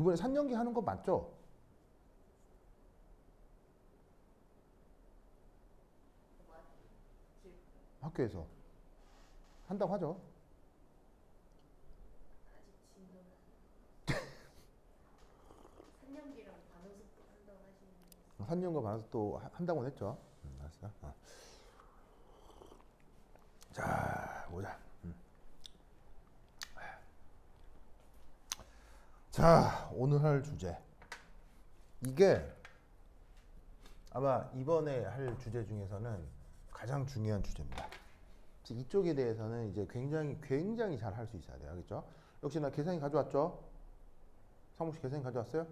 이번에 산연기 하는 거 맞죠? 학교에서 한다고 하죠. 아직 진도는 3년기랑 반응속도 한다고 하시는. 산연과 반응속도 한다고 했죠. 알았어. 자, 보자. 자, 오늘 할 주제. 이게 아마 이번에 할 주제 중에서는 가장 중요한 주제입니다. 이쪽에 대해서는 이제 굉장히 잘 할 수 있어야 돼요. 알겠죠? 역시나 계산기 가져왔죠? 상무 씨 계산기 가져왔어요?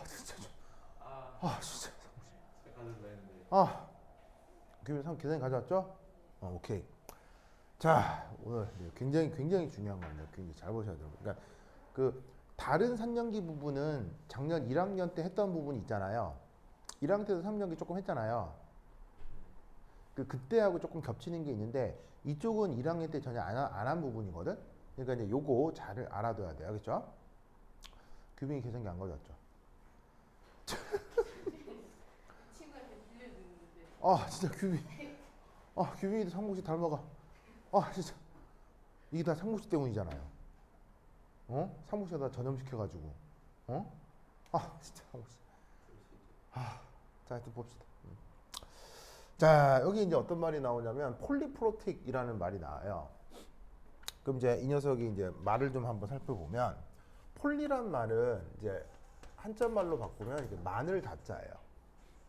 진짜. 진짜 상무 씨. 제가 가져올라 했는데. 상무 계산기 가져왔죠? 오케이. 자, 오늘 굉장히 중요한 건데 굉장히 잘 보셔야 돼요. 그러니까 그 다른 3년기 부분은 작년 1학년 때 했던 부분이 있잖아요. 1학년 때도 3년기 조금 했잖아요. 그때하고 조금 겹치는 게 있는데 이쪽은 1학년 때 전혀 안 한 부분이거든. 그러니까 이제 요거 잘 알아둬야 돼요. 알겠죠? 규빈이 계산기 안 가져왔죠? 친구한테 빌려주는데. 진짜 규빈이도 상무씨 닮아가. 진짜 이게 다 상무씨 때문이잖아요. 상무씨가 다 전염시켜가지고. 진짜 상무씨. 자, 하여튼 봅시다. 자, 여기 이제 어떤 말이 나오냐면 폴리프로틱이라는 말이 나와요. 그럼 이제 이 녀석이 이제 말을 좀 한번 살펴보면 폴리란 말은 이제 한자말로 바꾸면 이제 많을 다자예요.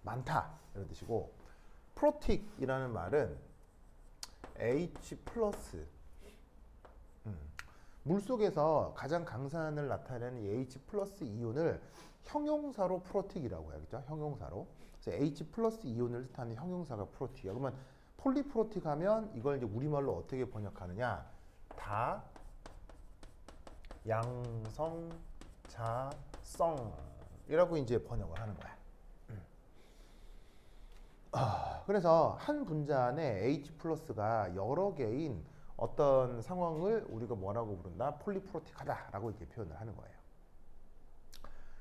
많다 이런 뜻이고, 프로틱이라는 말은 H 플러스 물속에서 가장 강산을 나타내는 이 H 플러스 이온을 형용사로 프로틱이라고 해야겠죠. 형용사로. 그래서 H 플러스 이온을 뜻하는 형용사가 프로틱이야. 그러면 폴리프로틱 하면 이걸 이제 우리말로 어떻게 번역하느냐? 다 양성 자성이라고 이제 번역을 하는 거야. 그래서 한 분자 안에 H 플러스가 여러 개인 어떤 상황을 우리가 뭐라고 부른다? 폴리프로틱하다라고 이렇게 표현을 하는 거예요.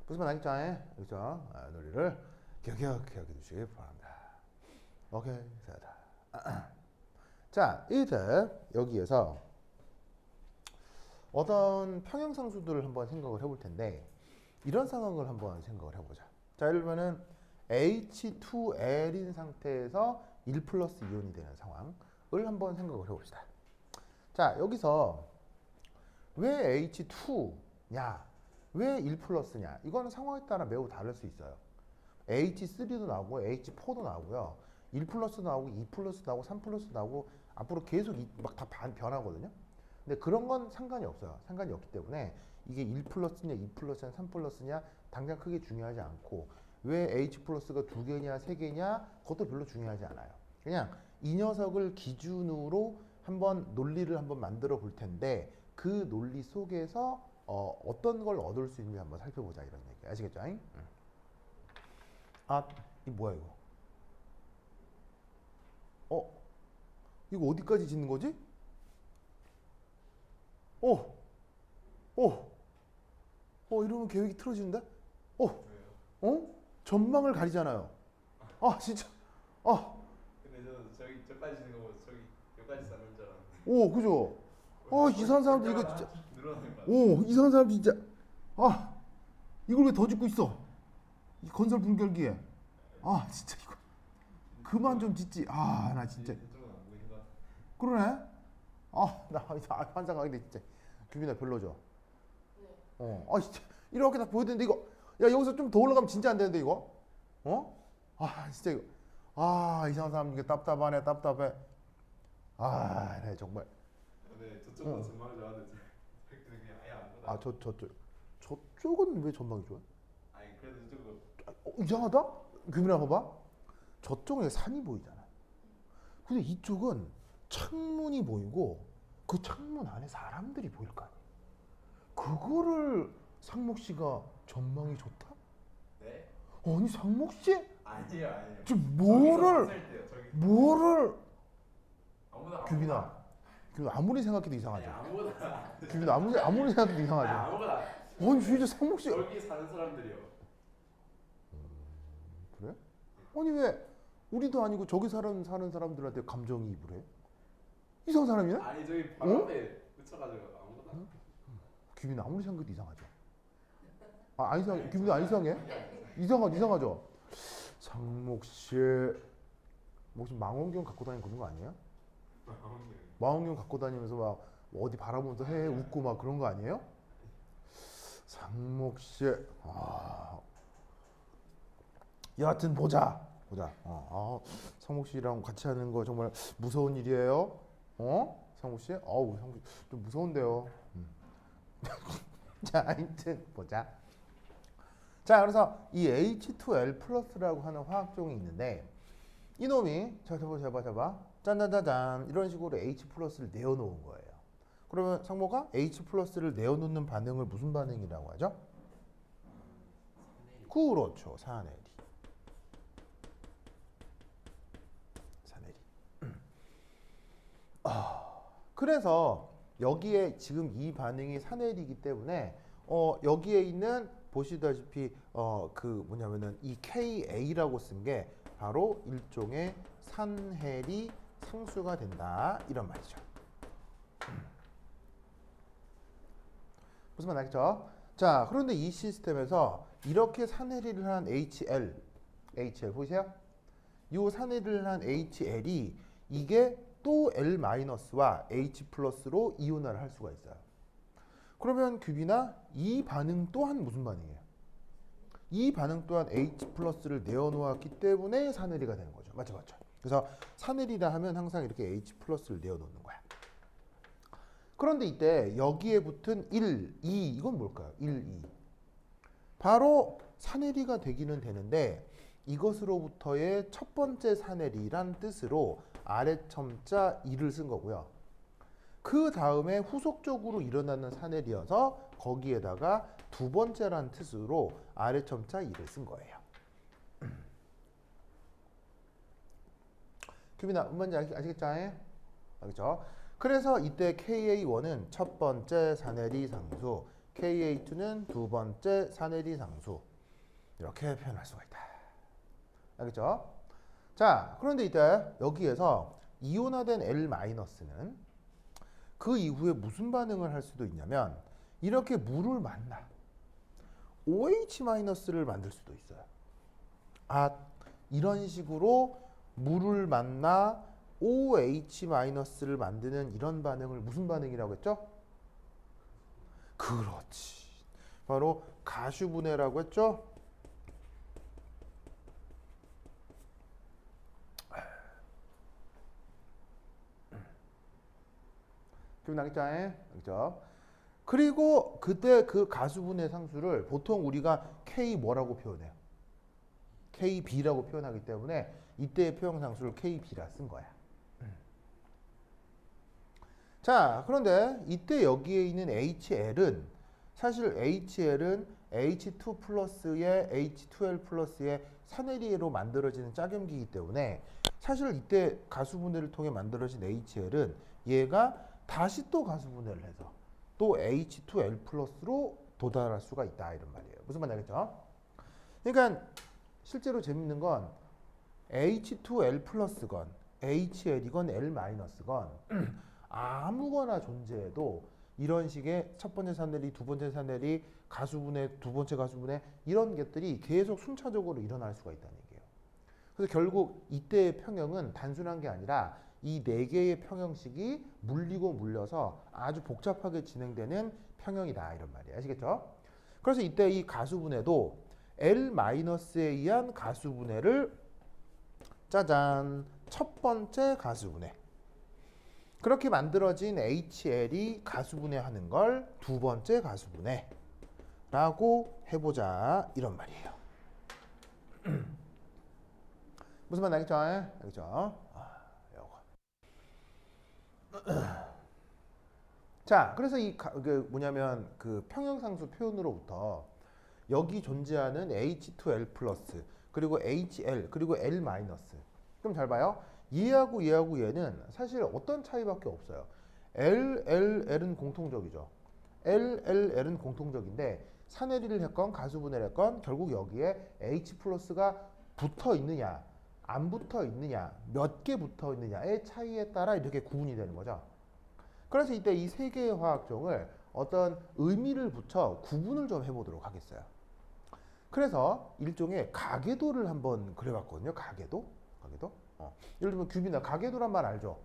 무슨 말 알겠죠? 그렇죠? 논리를 기억해 두시기 바랍니다. 오케이, 됐다. 자, 이제 여기에서 어떤 평형상수들을 한번 생각을 해볼 텐데 이런 상황을 한번 생각을 해보자. 자, 예를 들면은 H2L인 상태에서 1 플러스 이온이 되는 상황을 한번 생각을 해봅시다. 자, 여기서 왜 H2냐? 왜 1 플러스냐? 이거는 상황에 따라 매우 다를 수 있어요. H3도 나오고 H4도 나오고요. 1 플러스도 나오고 2 플러스도 나오고 3 플러스도 나오고 앞으로 계속 막 다 변하거든요. 근데 그런 건 상관이 없어요. 상관이 없기 때문에 이게 1 플러스냐 2 플러스냐 3 플러스냐 당장 크게 중요하지 않고 왜 H 플러스가 2개냐 3개냐 그것도 별로 중요하지 않아요. 그냥 이 녀석을 기준으로 한번 논리를 한번 만들어 볼 텐데 그 논리 속에서 어떤 걸 얻을 수 있는지 한번 살펴보자 이런 얘기 아시겠죠? 이 뭐야 이거? 이거 어디까지 짓는 거지? 이러면 계획이 틀어지는데? 전망을 가리잖아요. 진짜. 근데 저는 저까지 짓는 거 보고 여기까지 쌓는 줄 알았는데. 그죠? 이상한 사람들 이거 진짜. 늘어나는 거 같아. 이상한 사람들 진짜. 이걸 왜 더 짓고 있어? 이 건설 분결기에. 진짜 이거. 그만 좀 짓지. 나 진짜. 이쪽은 안 보이는 것 같아. 그러네. 나 환장하게 돼 진짜. 규빈아 별로죠? 네. 진짜 이렇게 다 보여드는데 이거. 야, 여기서 좀 더 올라가면 진짜 안 되는데 이거. 진짜 이거. 이상한 사람 이게 답답하네. 네, 정말. 근데 저쪽은 전망이 좋았는데 그냥 아예 안 보다. 저쪽은 왜 전망이 좋아요? 아니 그래도 저쪽은 이상하다? 규민아 봐봐. 저쪽에 산이 보이잖아. 근데 이쪽은 창문이 보이고 그 창문 안에 사람들이 보일 거 아니야. 그거를 상목 씨가 전망이 좋다? 네? 아니 상목 씨? 아니에요. 지금 저기서 봤을 때요, 저기. 뭐를 아무나 규빈아 아무리 생각해도 아니 이상하죠. 아무거나. 규빈 아무리 생각해도 아니 이상하죠. 아무거나. 뭔 주의자 상목 씨? 여기 사는 사람들이요. 그래? 아니 왜 우리도 아니고 저기 사는 사람들한테 감정이입을 해? 이상한 사람이야? 아니 저기 바로 앞에 붙여가지고 아무거나. 규빈 아무리 생각해도 이상하죠. 안 이상 규빈 안 이상해? 이상하죠. 상목 씨, 뭐 혹시 망원경 갖고 다니는 그런 거 아니에요? 망원경 갖고 다니면서 막 어디 바라보면서 해 웃고 막 그런 거 아니에요? 상목 씨, 여하튼 보자. 상목 씨랑 같이 하는 거 정말 무서운 일이에요. 상목 씨, 상목 씨 좀 무서운데요. 자, 하여튼 보자. 자, 그래서 이 H2L 플러스라고 하는 화학종이 있는데 이놈이 잡아 짠짠짠짠 이런 식으로 H 플러스를 내어놓은 거예요. 그러면 상모가 H 플러스를 내어놓는 반응을 무슨 반응이라고 하죠? 그렇죠, 사내리. 그래서 여기에 지금 이 반응이 산해리이기 때문에 여기에 있는 보시다시피 그 뭐냐면은 이 KA라고 쓴 게 바로 일종의 산해리 상수가 된다 이런 말이죠. 무슨 말 알겠죠? 자, 그런데 이 시스템에서 이렇게 산해리를 한 HL 보이세요? 이 산해리를 한 HL이 이게 또 L-와 H 플러스로 이온화를 할 수가 있어요. 그러면 규빈아 이 반응 또한 무슨 반응이에요? 이 반응 또한 H 플러스를 내어놓았기 때문에 산해리가 되는 거죠. 맞죠? 그래서 산해리라 하면 항상 이렇게 H 플러스를 내어놓는 거야. 그런데 이때 여기에 붙은 1, 2 이건 뭘까요? 1, 2 바로 산해리가 되기는 되는데 이것으로부터의 첫 번째 산해리란 뜻으로 아래 첨자 2를 쓴 거고요. 그 다음에 후속적으로 일어나는 산해리여서 거기에다가 두 번째란 뜻으로 아래 첨자 2를 쓴 거예요. 규빈아, 뭔지 아시겠죠? 알겠죠? 그래서 이때 KA1은 첫 번째 산해리 상수, KA2는 두 번째 산해리 상수 이렇게 표현할 수가 있다. 알겠죠? 자, 그런데 이때 여기에서 이온화된 L-는 그 이후에 무슨 반응을 할 수도 있냐면 이렇게 물을 만나 OH-를 만들 수도 있어요. 이런 식으로 물을 만나 OH-를 만드는 이런 반응을 무슨 반응이라고 했죠? 그렇지. 바로 가슈분해라고 했죠? 기억나겠죠? 알겠죠? 그리고 그때 그 가수분해 상수를 보통 우리가 K 뭐라고 표현해요? KB라고 표현하기 때문에 이때의 표현 상수를 KB라 쓴 거야. 자, 그런데 이때 여기에 있는 HL은 사실 HL은 H2 플러스의 H2L 플러스의 산해리로 만들어지는 짝염기이기 때문에 사실 이때 가수분해를 통해 만들어진 HL은 얘가 다시 또 가수분해를 해서 또 H2L 플러스로 도달할 수가 있다 이런 말이에요. 무슨 말인지 알겠죠? 그러니까 실제로 재밌는 건 H2L 플러스건 HL이건 L-건 아무거나 존재해도 이런 식의 첫 번째 산해리, 두 번째 산해리, 가수분해, 두 번째 가수분해 이런 것들이 계속 순차적으로 일어날 수가 있다는 얘기예요. 그래서 결국 이때의 평형은 단순한 게 아니라 이 네 개의 평형식이 물리고 물려서 아주 복잡하게 진행되는 평형이다 이런 말이에요. 아시겠죠? 그래서 이때 이 가수분해도 L-에 의한 가수분해를 짜잔 첫 번째 가수분해 그렇게 만들어진 HL이 가수분해하는 걸 두 번째 가수분해라고 해보자 이런 말이에요. 무슨 말 알겠죠? 알겠죠? 자, 그래서 뭐냐면 그 평형상수 표현으로부터 여기 존재하는 H2L 플러스 그리고 HL 그리고 L 마이너스 그럼 잘 봐요. 얘하고 얘는 사실 어떤 차이밖에 없어요. LLL은 공통적이죠. LLL은 공통적인데 산해리를 했건 가수분해를 했건 결국 여기에 H 플러스가 붙어 있느냐 안 붙어 있느냐 몇 개 붙어 있느냐의 차이에 따라 이렇게 구분이 되는 거죠. 그래서 이때 이 세 개의 화학종을 어떤 의미를 붙여 구분을 좀 해보도록 하겠어요. 그래서 일종의 가계도를 한번 그려봤거든요. 가계도. 예를 들면 규빈아 가계도란 말 알죠?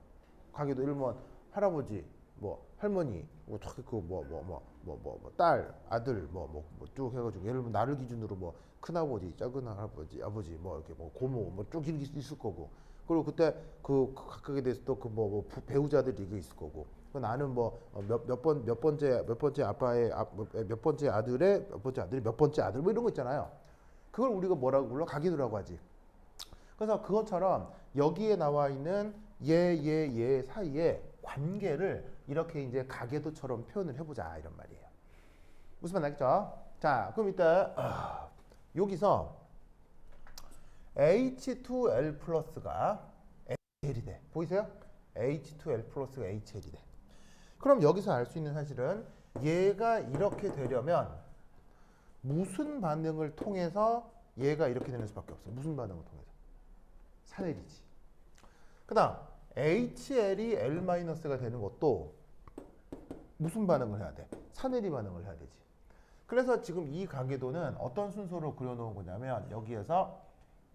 가계도 예를 들면 할아버지, 뭐 할머니, 딸, 아들, 쭉 해가지고 예를 들면 나를 기준으로 뭐 큰아버지, 작은 할아버지, 아버지, 뭐 이렇게 뭐 고모, 뭐 쭉 이렇게 있을 거고. 그리고 그때 그 각각에 대해서 또 그 뭐 배우자들이 이게 있을 거고. 나는 뭐 몇 번째 아빠의 몇 번째 아들의 몇 번째 아들이 몇 번째 아들 뭐 이런 거 있잖아요. 그걸 우리가 뭐라고 불러? 가계도라고 하지. 그래서 그것처럼 여기에 나와 있는 얘 사이에 관계를 이렇게 이제 가계도처럼 표현을 해보자 이런 말이에요. 무슨 말 알겠죠? 자, 그럼 이따 여기서 H2L 플러스가 HL이 돼. 보이세요? H2L 플러스가 HL이 돼. 그럼 여기서 알 수 있는 사실은 얘가 이렇게 되려면 무슨 반응을 통해서 얘가 이렇게 되는 수밖에 없어. 무슨 반응을 통해서? 산해리지. 그 다음 HL이 L-가 되는 것도 무슨 반응을 해야 돼? 산해리 반응을 해야 되지. 그래서 지금 이 가계도는 어떤 순서로 그려놓은 거냐면 여기에서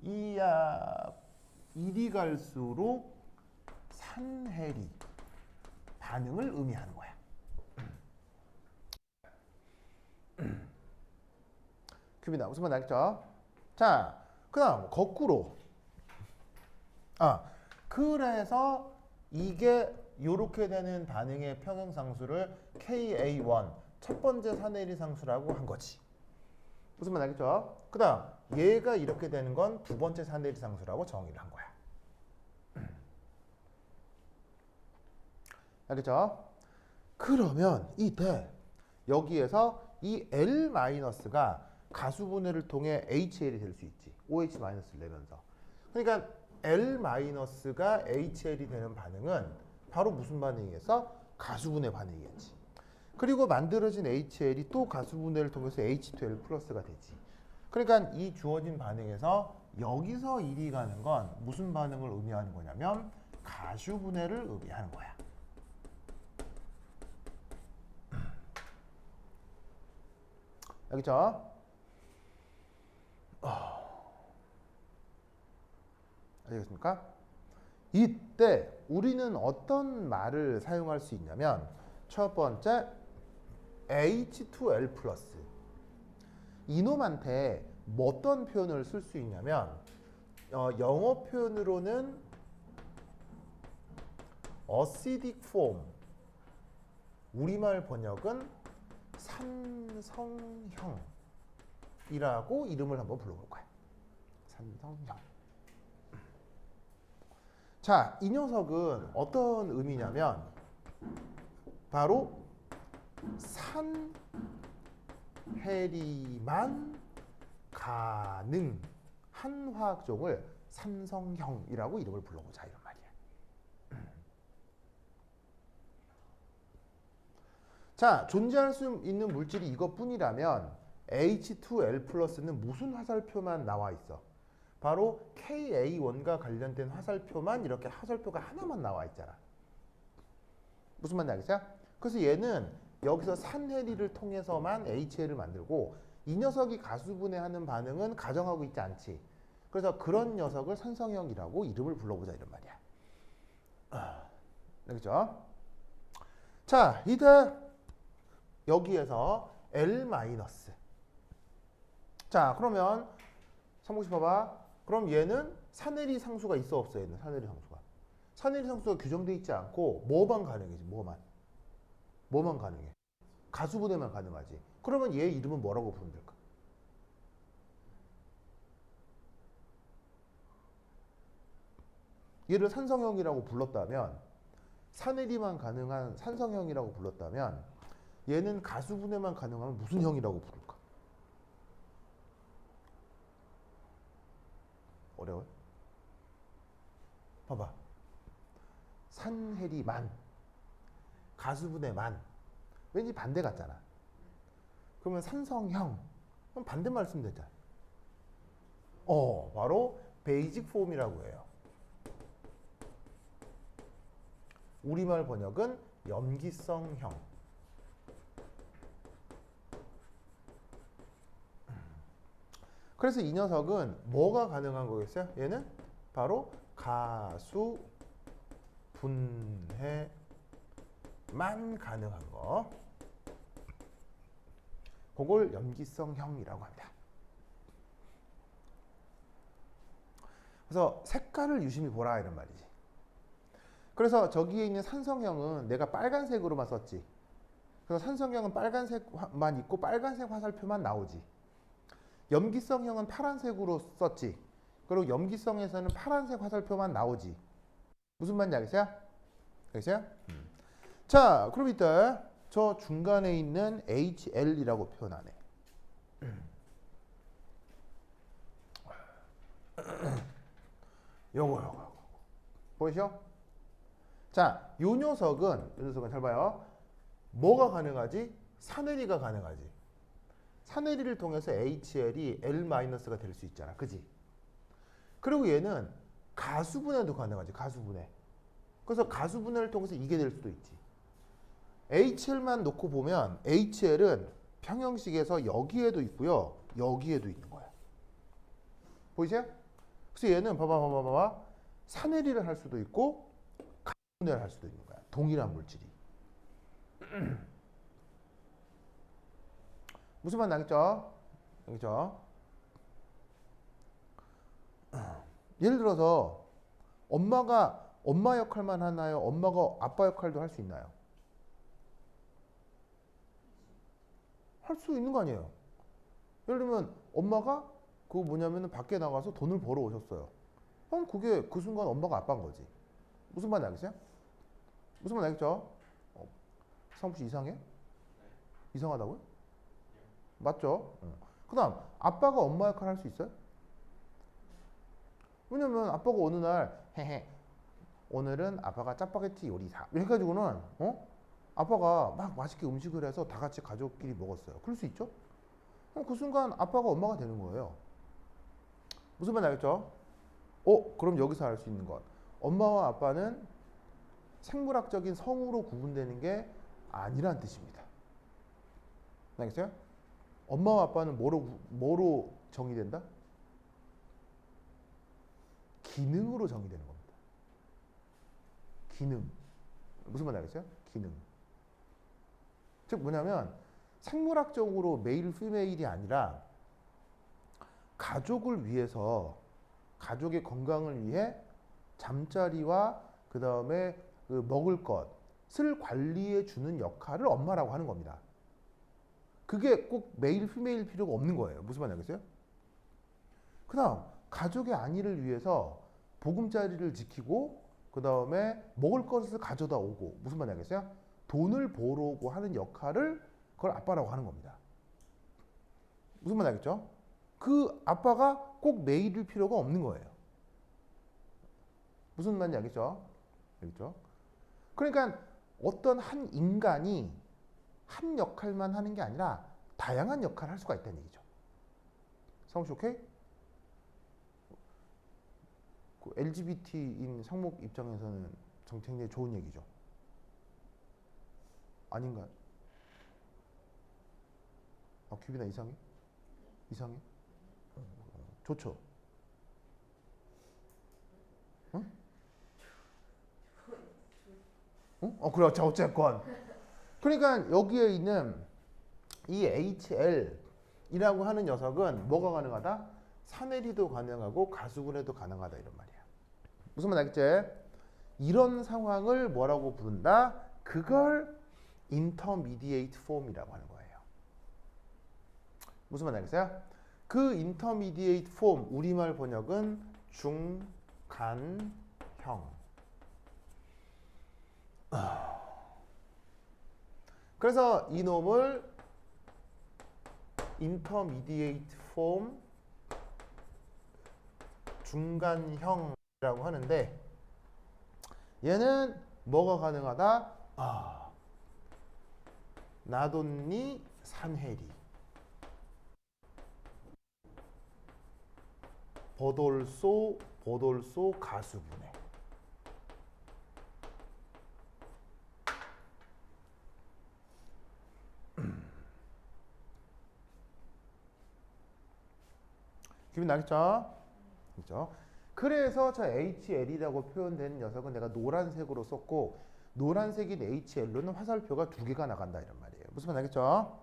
이리 갈수록 산해리 반응을 의미하는 거야. 큐비나 무슨 말 알겠죠? 자, 그 다음 거꾸로 그래서 이게 이렇게 되는 반응의 평형상수를 KA1 첫 번째 산해리 상수라고 한 거지. 무슨 말 알겠죠? 그 다음 얘가 이렇게 되는 건 두 번째 산해리 상수라고 정의를 한 거야. 알겠죠? 그러면 이때 여기에서 이 L-가 가수분해를 통해 HL이 될 수 있지. OH-를 내면서. 그러니까 L-가 HL이 되는 반응은 바로 무슨 반응이겠어? 가수분해 반응이겠지. 그리고 만들어진 HL이 또 가수분해를 통해서 H2L 플러스가 되지. 그러니까 이 주어진 반응에서 여기서 이리 가는 건 무슨 반응을 의미하는 거냐면 가수분해를 의미하는 거야. 알겠죠? 알겠습니까? 이때 우리는 어떤 말을 사용할 수 있냐면 첫 번째 H2L 플러스 이놈한테 뭐 어떤 표현을 쓸 수 있냐면 영어 표현으로는 acidic form 우리말 번역은 산성형이라고 이름을 한번 불러볼 거야. 산성형. 자, 이 녀석은 어떤 의미냐면 바로 산해리만 가능한 화학종을 산성형이라고 이름을 불러보자 이런 말이야. 자, 존재할 수 있는 물질이 이것뿐이라면 H2L 플러스는 무슨 화살표만 나와 있어? 바로 KA1과 관련된 화살표만 이렇게 화살표가 하나만 나와 있잖아. 무슨 말인지 알겠어요? 그래서 얘는 여기서 산해리를 통해서만 HL을 만들고 이 녀석이 가수분해하는 반응은 가정하고 있지 않지. 그래서 그런 녀석을 산성형이라고 이름을 불러보자 이런 말이야. 알겠죠? 자, 이제 여기에서 L-. 자, 그러면 성국씨 봐봐. 그럼 얘는 산해리 상수가 있어 없어? 얘는 산해리 상수가. 산해리 상수가 규정되어 있지 않고 뭐만 가능해지? 뭐만 가능해? 가수분해만 가능하지. 그러면 얘 이름은 뭐라고 부르면 될까? 얘를 산성형이라고 불렀다면 산해리만 가능한 산성형이라고 불렀다면 얘는 가수분해만 가능하면 무슨 형이라고 부를까? 어려워요? 봐봐. 산해리만 가수분해만. 왠지 반대 같잖아. 그러면 산성형. 그럼 반대말 쓰면 되잖아. 바로 베이직 폼이라고 해요. 우리말 번역은 염기성형. 그래서 이 녀석은 뭐가 가능한 거겠어요? 얘는 바로 가수 분해만 가능한 거. 그걸 염기성형이라고 합니다. 그래서 색깔을 유심히 보라 이런 말이지. 그래서 저기에 있는 산성형은 내가 빨간색으로만 썼지. 그래서 산성형은 빨간색만 있고 빨간색 화살표만 나오지. 염기성형은 파란색으로 썼지. 그리고 염기성에서는 파란색 화살표만 나오지. 무슨 말인지 알겠어요? 알겠어요? 자, 그럼 이따 저 중간에 있는 HL이라고 표현하네. 요거. 보이시죠? 자, 요 녀석은 잘 봐요. 뭐가 가능하지? 산해리가 가능하지. 산해리를 통해서 HL이 L-가 될 수 있잖아. 그지? 그리고 얘는 가수분해도 가능하지. 가수분해. 그래서 가수분해를 통해서 이게 될 수도 있지. HL만 놓고 보면 HL은 평형식에서 여기에도 있고요. 여기에도 있는 거야. 보이세요? 그래서 얘는 봐봐. 산해리를 할 수도 있고 가수분해를 할 수도 있는 거야. 동일한 물질이. 무슨 말 나겠죠? 알겠죠? 예를 들어서 엄마가 엄마 역할만 하나요? 엄마가 아빠 역할도 할 수 있나요? 할 수 있는 거 아니에요? 예를 들면 엄마가 그거 뭐냐면 밖에 나가서 돈을 벌어 오셨어요. 그럼 그게 그 순간 엄마가 아빠인 거지. 무슨 말 알겠어요? 무슨 말 알겠죠? 성부 씨 이상해? 이상하다고요? 맞죠? 그 다음 아빠가 엄마 역할 할 수 있어요? 왜냐면 아빠가 어느 날 헤헤 오늘은 아빠가 짜파게티 요리사 이렇게 해가지고는 아빠가 막 맛있게 음식을 해서 다 같이 가족끼리 먹었어요. 그럴 수 있죠? 그럼 그 순간 아빠가 엄마가 되는 거예요. 무슨 말 알겠죠? 그럼 여기서 알 수 있는 것. 엄마와 아빠는 생물학적인 성으로 구분되는 게 아니란 뜻입니다. 알겠어요? 엄마와 아빠는 뭐로 정의된다? 기능으로 정의되는 겁니다. 기능. 무슨 말 알겠어요? 기능. 즉 뭐냐면 생물학적으로 메일, 피메일이 아니라 가족을 위해서 가족의 건강을 위해 잠자리와 그 다음에 그 먹을 것을 관리해 주는 역할을 엄마라고 하는 겁니다. 그게 꼭 메일, 피메일 필요가 없는 거예요. 무슨 말 알겠어요? 그 다음 가족의 안위를 위해서 보금자리를 지키고 그 다음에 먹을 것을 가져다 오고 무슨 말 알겠어요? 돈을 벌어오고 하는 역할을 그걸 아빠라고 하는 겁니다. 무슨 말 알겠죠? 그 아빠가 꼭 메일일 필요가 없는 거예요. 무슨 말인지 알겠죠? 알겠죠? 그러니까 어떤 한 인간이 한 역할만 하는 게 아니라 다양한 역할을 할 수가 있다는 얘기죠. 성우 오케이? 그 LGBT인 상목 입장에서는 굉장히 좋은 얘기죠. 아닌가요? 큐비나 이상해? 이상해? 좋죠? 응? 응? 그래. 자, 어쨌건. 그러니까 여기에 있는 이 HL이라고 하는 녀석은 뭐가 가능하다? 산해리도 가능하고 가수분해도 가능하다 이런 말이야. 무슨 말 알겠지? 이런 상황을 뭐라고 부른다? 그걸 intermediate form이라고 하는 거예요. 무슨 말 알겠어요? 그 intermediate form 우리말 번역은 중간형. 그래서 이놈을 intermediate form 중간형이라고 하는데 얘는 뭐가 가능하다? 나돈니 산해리 보돌소 가수분해. 기분 나겠죠? 그죠? 그래서 저 HL이라고 표현된 녀석은 내가 노란색으로 썼고 노란색인 HL로는 화살표가 두 개가 나간다 이런 말이에요. 무슨 말 나겠죠?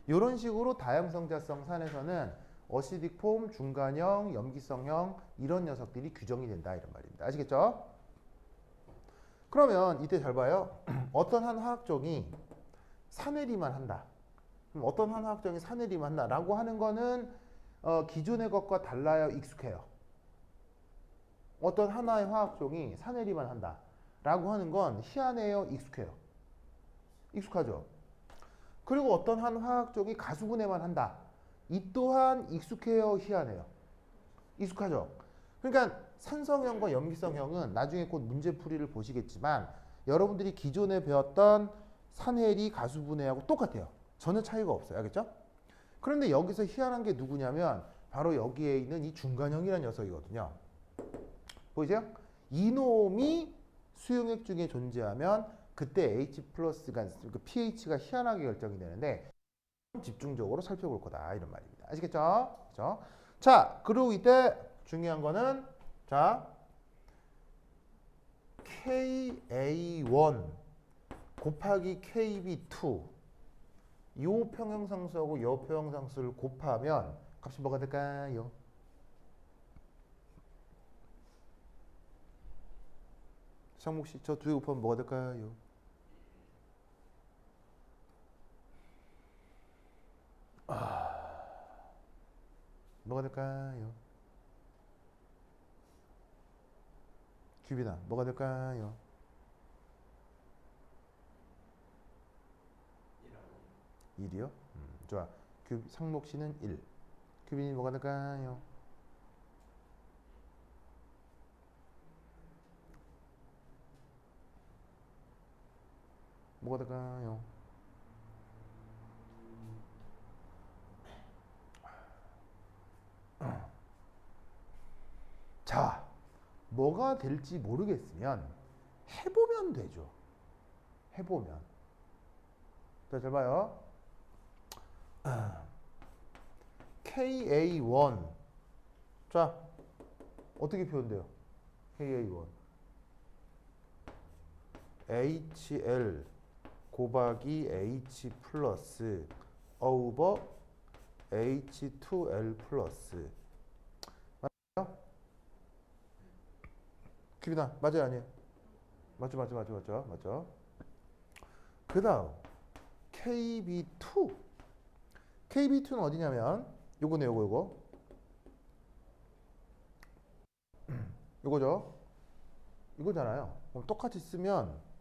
이런 식으로 다양성자성 산에서는 어시딕 폼, 중간형, 염기성형 이런 녀석들이 규정이 된다 이런 말입니다. 아시겠죠? 그러면 이때 잘 봐요. 어떤 한 화학종이 산해리만 한다. 그럼 어떤 한 화학종이 산해리만 한다라고 하는 거는 기존의 것과 달라요, 익숙해요. 어떤 하나의 화학종이 산해리만 한다라고 하는 건 희한해요, 익숙해요. 익숙하죠. 그리고 어떤 한 화학종이 가수분해만 한다. 이 또한 익숙해요, 희한해요. 익숙하죠. 그러니까 산성형과 염기성형은 나중에 곧 문제풀이를 보시겠지만 여러분들이 기존에 배웠던 산해리 가수분해하고 똑같아요. 전혀 차이가 없어요. 알겠죠? 그런데 여기서 희한한 게 누구냐면 바로 여기에 있는 이 중간형이라는 녀석이거든요. 보이세요? 이놈이 수용액 중에 존재하면 그때 H 플러스가 그 pH가 희한하게 결정이 되는데 집중적으로 살펴볼 거다 이런 말입니다. 아시겠죠? 그렇죠? 자, 그리고 이때 중요한 거는 자 KA1 곱하기 KB2 요 평형상수하고 요 평형상수를 곱하면 값이 뭐가 될까요? 상목씨 저 두 개 곱하면 뭐가 될까요? 뭐가 될까요? 큐비나 뭐가 될까요? 1이요? 좋아. 상목씨는 1. 큐빈이 뭐가 될까요? 뭐가 될까요? 자, 뭐가 될지 모르겠으면 해보면 되죠. 해보면. 자, 잘 봐요. KA1. 자, 어떻게 표현돼요? KA1. HL 곱하기 H 플러스 오버 H2L 플러스. 맞아요? 큐비나 맞아요 아니에요? 맞죠. 그 다음 KB2. KB2는 어디냐면 요거네 요거 요거죠. 이거잖아요. 그럼 똑같이 쓰면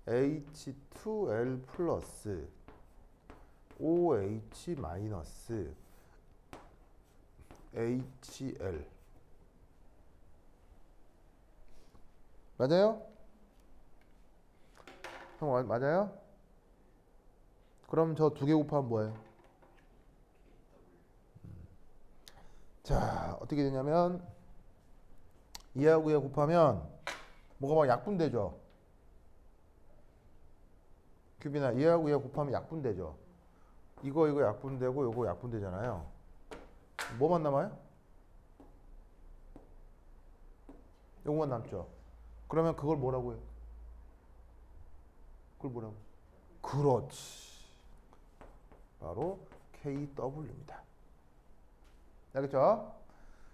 H2L 플러스 OH 마이너스 HL 맞아요? 형 맞아요? 그럼 저 두 개 곱하면 뭐예요? 자 어떻게 되냐면 2하고 2 곱하면 뭐가 막 약분되죠? 큐비나 2하고 2 곱하면 약분되죠? 이거 약분되고 요거 약분되잖아요. 뭐만 남아요? 요거만 남죠. 그러면 그걸 뭐라고 해요? 그걸 뭐라고? 그렇지. 바로 KW입니다. 알겠죠?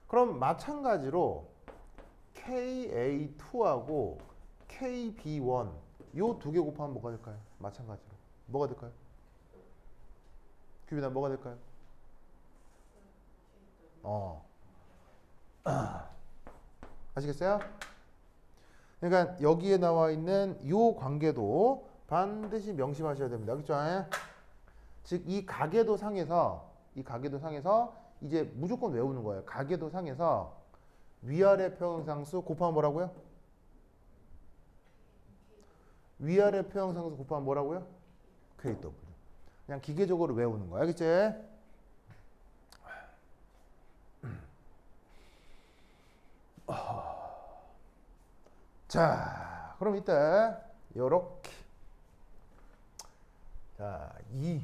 그럼 마찬가지로 KA2하고 KB1 요 두 개 곱하면 뭐가 될까요? 마찬가지로 뭐가 될까요? 큐비나 뭐가 될까요? 아시겠어요? 그러니까 여기에 나와 있는 요 관계도 반드시 명심하셔야 됩니다. 알겠죠? 즉 이 가계도 상에서 이제 무조건 외우는 거예요. 가계도 상에서 위아래 평형상수 곱하면 뭐라고요? 위아래 평형상수 곱하면 뭐라고요? KW. 그냥 기계적으로 외우는 거야. 알겠지? 자, 그럼 이때 요렇게 자, 2.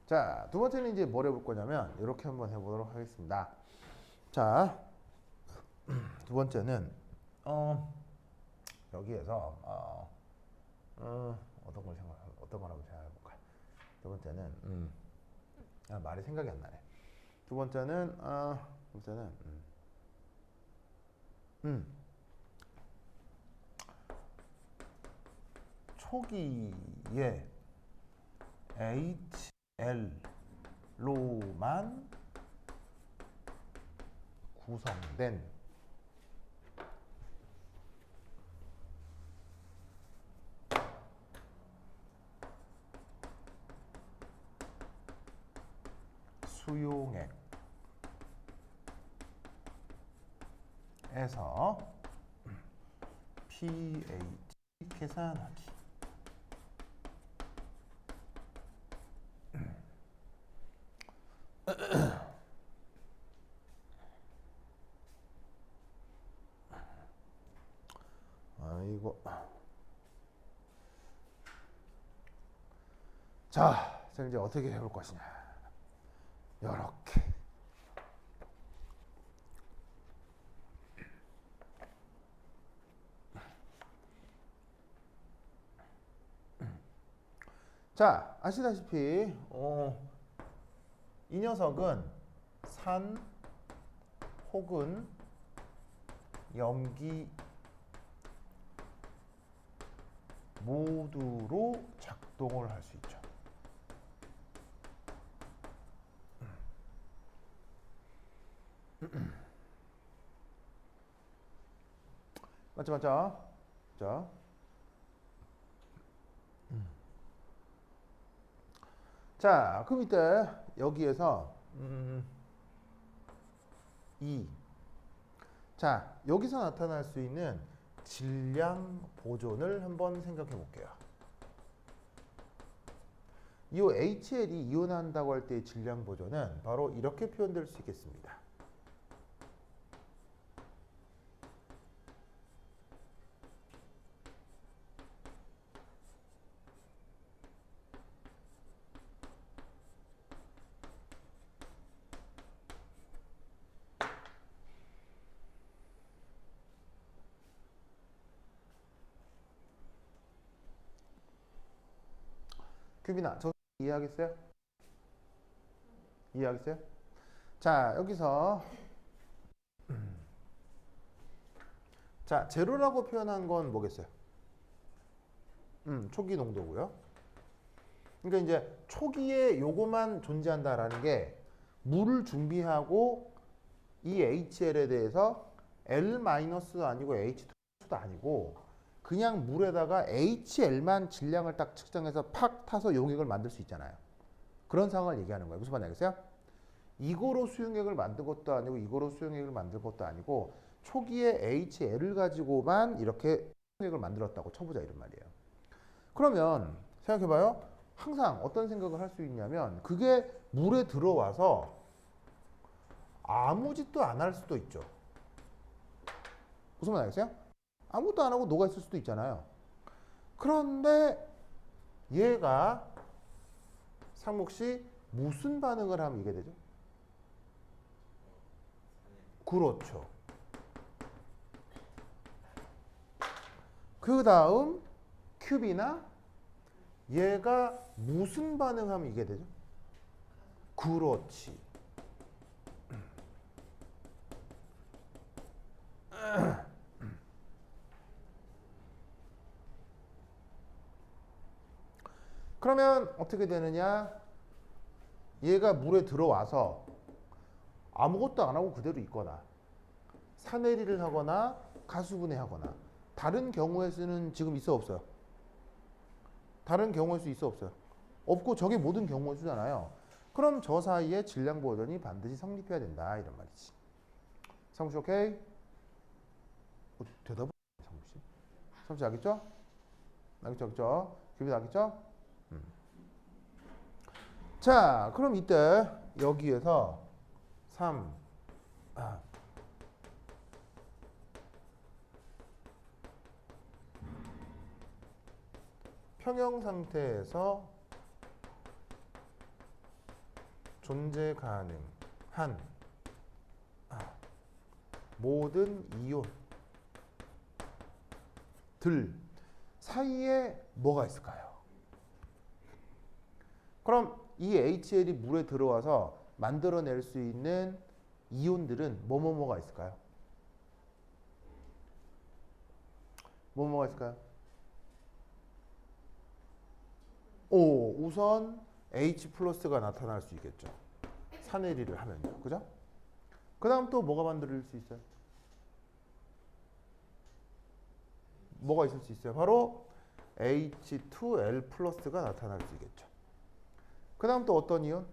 자, 두 번째는 이제 뭘 해볼 거냐면 이렇게 한번 해보도록 하겠습니다. 자, 두 번째는 여기에서 어떤 거라고 생각해볼까? 두 번째는 말이 생각이 안 나네. 두 번째는 초기에 HL로만 구성된 수용액에서 pH 계산하기. 아이고. 자, 이제 어떻게 해볼 것이냐. 요렇게. 자, 아시다시피 이 녀석은 산 혹은 염기 모두로 작동을 할 수 있죠. 맞죠? 자, 자, 그럼 이때 여기에서 2. 자, 여기서 나타날 수 있는 질량 보존을 한번 생각해 볼게요. 이 HL이 이온한다고 할 때의 질량 보존은 바로 이렇게 표현될 수 있겠습니다. 큐비나, 저 이해하겠어요? 이해하겠어요? 자, 여기서 자, 제로라고 표현한 건 뭐겠어요? 초기 농도고요. 그러니까 이제 초기에 요거만 존재한다라는 게 물을 준비하고 이 HL에 대해서 L-도 아니고 H2도 아니고 그냥 물에다가 HL만 질량을 딱 측정해서 팍 타서 용액을 만들 수 있잖아요. 그런 상황을 얘기하는 거예요. 무슨 말인지 알겠어요? 이거로 수용액을 만든 것도 아니고 이거로 수용액을 만든 것도 아니고 초기에 HL을 가지고만 이렇게 수용액을 만들었다고 쳐보자 이런 말이에요. 그러면 생각해봐요. 항상 어떤 생각을 할 수 있냐면 그게 물에 들어와서 아무 짓도 안 할 수도 있죠. 무슨 말인지 알겠어요? 아무것도 안 하고 녹아 있을 수도 있잖아요. 그런데 얘가 상목씨 무슨 반응을 하면 이게 되죠? 그렇죠. 그 다음 큐비나 얘가 무슨 반응하면 이게 되죠? 그렇지. 그러면 어떻게 되느냐? 얘가 물에 들어와서 아무것도 안 하고 그대로 있거나 산해리를 하거나 가수분해하거나 다른 경우의 수는 지금 있어 없어요? 다른 경우의 수 있어 없어요? 없고 저게 모든 경우의 수잖아요. 그럼 저 사이에 질량 보존이 반드시 성립해야 된다 이런 말이지. 상무씨 오케이? 대답은 상무씨? 성취 알겠죠? 알겠죠? 규비 알겠죠? 자, 그럼 이때 여기에서 3 평형 상태에서 존재 가능한 모든 이온들 사이에 뭐가 있을까요? 그럼 이 HL이 물에 들어와서 만들어낼 수 있는 이온들은 뭐가 있을까요? 뭐가 있을까요? 오, 우선 H 플러스가 나타날 수 있겠죠. 산해리를 하면요. 그죠? 그 다음 또 뭐가 만들어질 수 있어요? 뭐가 있을 수 있어요? 바로 H2L 플러스가 나타날 수 있겠죠. 그 다음 또 어떤 이온?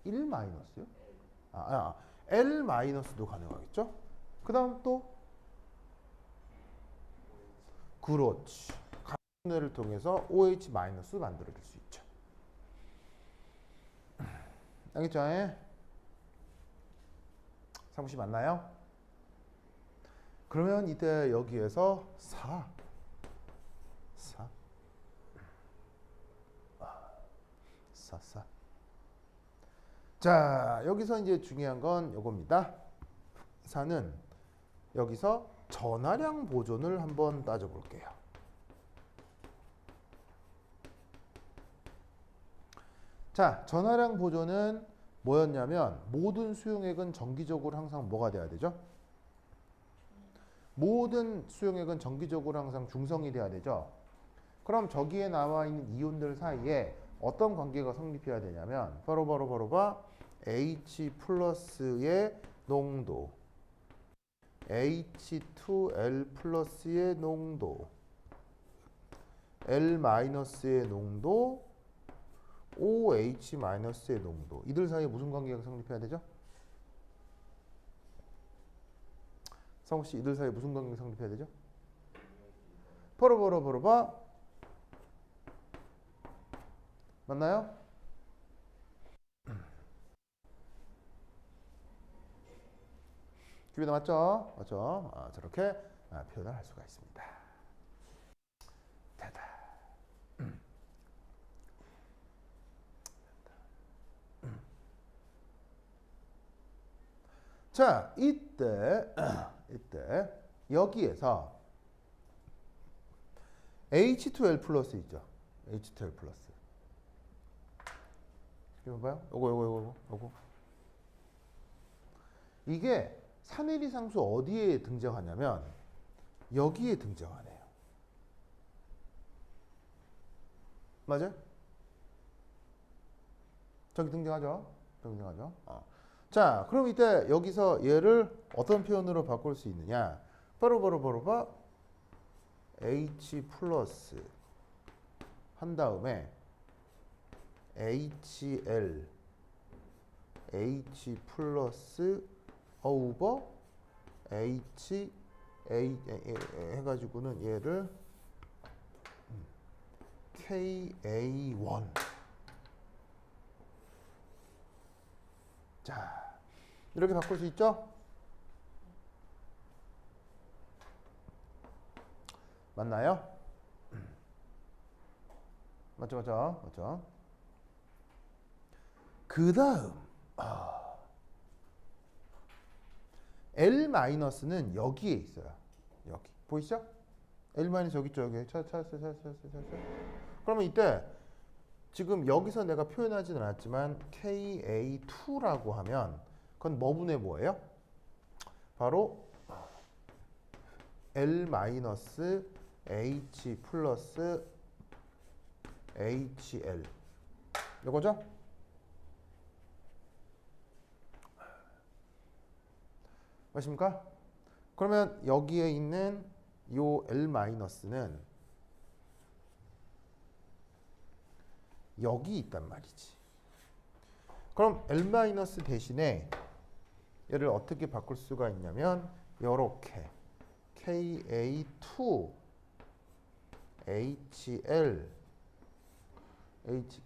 1 마이너스요? L 마이너스도 가능하겠죠? 그 다음 또? 그렇지. 분해를 통해서 OH 마이너스 만들어줄 수 있죠. 알겠죠? 상부시 맞나요? 그러면 이때 여기에서 4. 자, 여기서 이제 중요한 건 요겁니다. 4는 여기서 전하량 보존을 한번 따져볼게요. 자, 전하량 보존은 뭐였냐면 모든 수용액은 정기적으로 항상 뭐가 돼야 되죠? 모든 수용액은 정기적으로 항상 중성이 돼야 되죠. 그럼 저기에 나와 있는 이온들 사이에 어떤 관계가 성립해야 되냐면 바로 H 플러스의 농도, H2L 플러스의 농도, L 마이너스의 농도, OH 마이너스의 농도. 이들 사이에 무슨 관계가 성립해야 되죠? 성우씨, 이들 사이에 무슨 관계가 성립해야 되죠? 바로 맞나요? 규비도 맞죠? 저렇게 표현을 할 수가 있습니다. 됐다. 자, 이때 여기에서 H2L 플러스 있죠? H2L 플러스. 이거 봐요? 요거. 이게 산해리 상수 어디에 등장하냐면 여기에 등장하네요. 맞아요? 저기 등장하죠? 자, 그럼 이때 여기서 얘를 어떤 표현으로 바꿀 수 있느냐? 바로 H 플러스 한 다음에 HL H 플러스 오버 H 해가지고는 얘를 KA1. 자, 이렇게 바꿀 수 있죠? 맞나요? 맞죠? 그 다음 L-는 여기에 있어요. 여기 보이시죠? L- 여기 있죠. 여기 찾았어요. 그러면 이때 지금 여기서 내가 표현하진 않았지만 KA2라고 하면 그건 뭐 분의 뭐예요? 바로 L- H 플러스 HL 이거죠? 맞습니까? 그러면 여기에 있는 요 L-는 여기 있단 말이지. 그럼 L- 대신에 얘를 어떻게 바꿀 수가 있냐면 요렇게 KA2 HL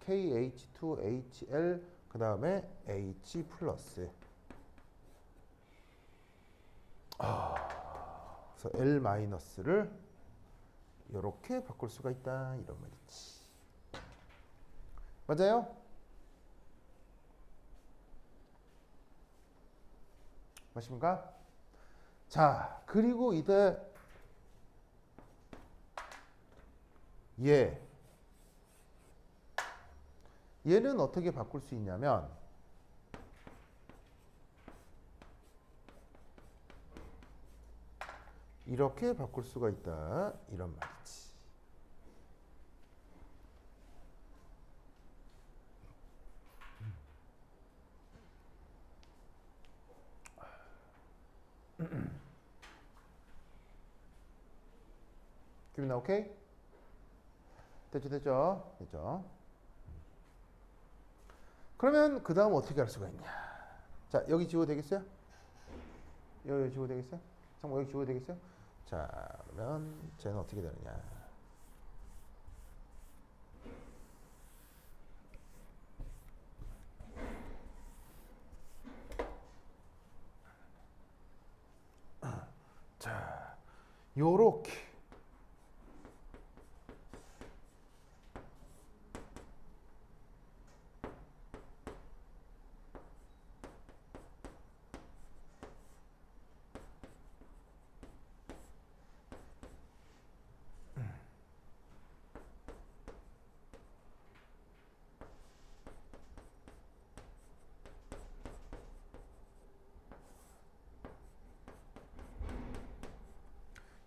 KH2HL 그 다음에 H 플러스 그래서 L 마이너스를 이렇게 바꿀 수가 있다 이런 말이지. 맞아요? 맞습니까? 자, 그리고 이제 얘는 어떻게 바꿀 수 있냐면 이렇게 바꿀 수가 있다 이런 말이지. 기분 나 오케이? 됐죠? 그러면 그 다음 어떻게 할 수가 있냐? 자, 여기 지워도 되겠어요? 여기 지워도 되겠어요? 상모 여기 지워도 되겠어요? 자, 그러면 쟤는 어떻게 되느냐? 자, 요렇게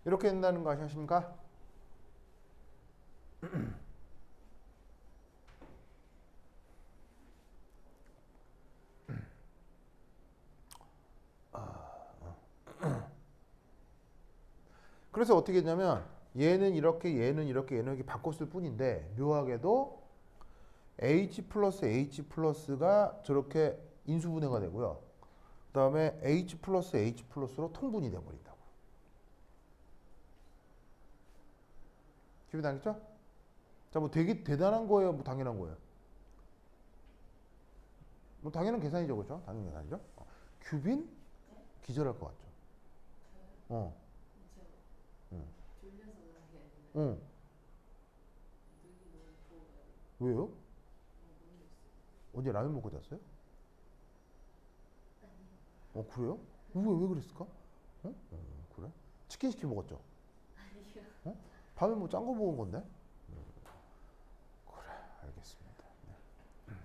이렇게 된다는 거 아시십니까? 그래서 어떻게 했냐면 얘는 이렇게 얘는 이렇게 바꿨을 뿐인데 묘하게도 H 플러스 H 플러스가 저렇게 인수분해가 되고요. 그 다음에 H 플러스 H 플러스로 통분이 되어버린다고. 기분 나겠죠? 자, 뭐 되게 대단한 거예요? 뭐 당연한 거예요? 뭐 당연한 계산이죠, 그렇죠? 당연한 계산이죠. 규빈 기절할 것 같죠? 어. 응. 졸려서 그런 게 아니라 응. 눈이 너무 부어가지고 왜요? 모르겠어요. 언제 라면 먹고 잤어요? 아니요. 그래요? 왜 그랬을까? 그래? 치킨 시켜 먹었죠? 아니요. 밤에 뭐 짠 거 먹은 건데? 그래, 알겠습니다. 네.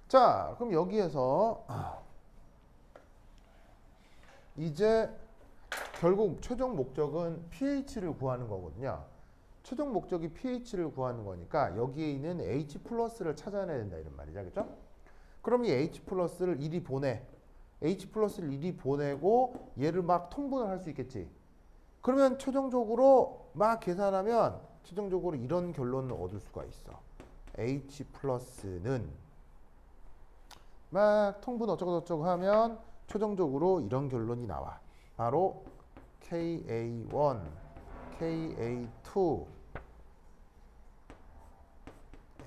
자, 그럼 여기에서 이제 결국 최종 목적은 pH를 구하는 거거든요. 최종 목적이 pH를 구하는 거니까 여기에 있는 H 플러스를 찾아내야 된다 이런 말이죠. 그렇죠? 그럼 이 H 플러스를 이리 보내. H 플러스를 이리 보내고 얘를 막 통분을 할 수 있겠지. 그러면 최종적으로 막 계산하면 최종적으로 이런 결론을 얻을 수가 있어. H 플러스는 막 통분 어쩌고저쩌고 하면 최종적으로 이런 결론이 나와. 바로 KA1, KA2,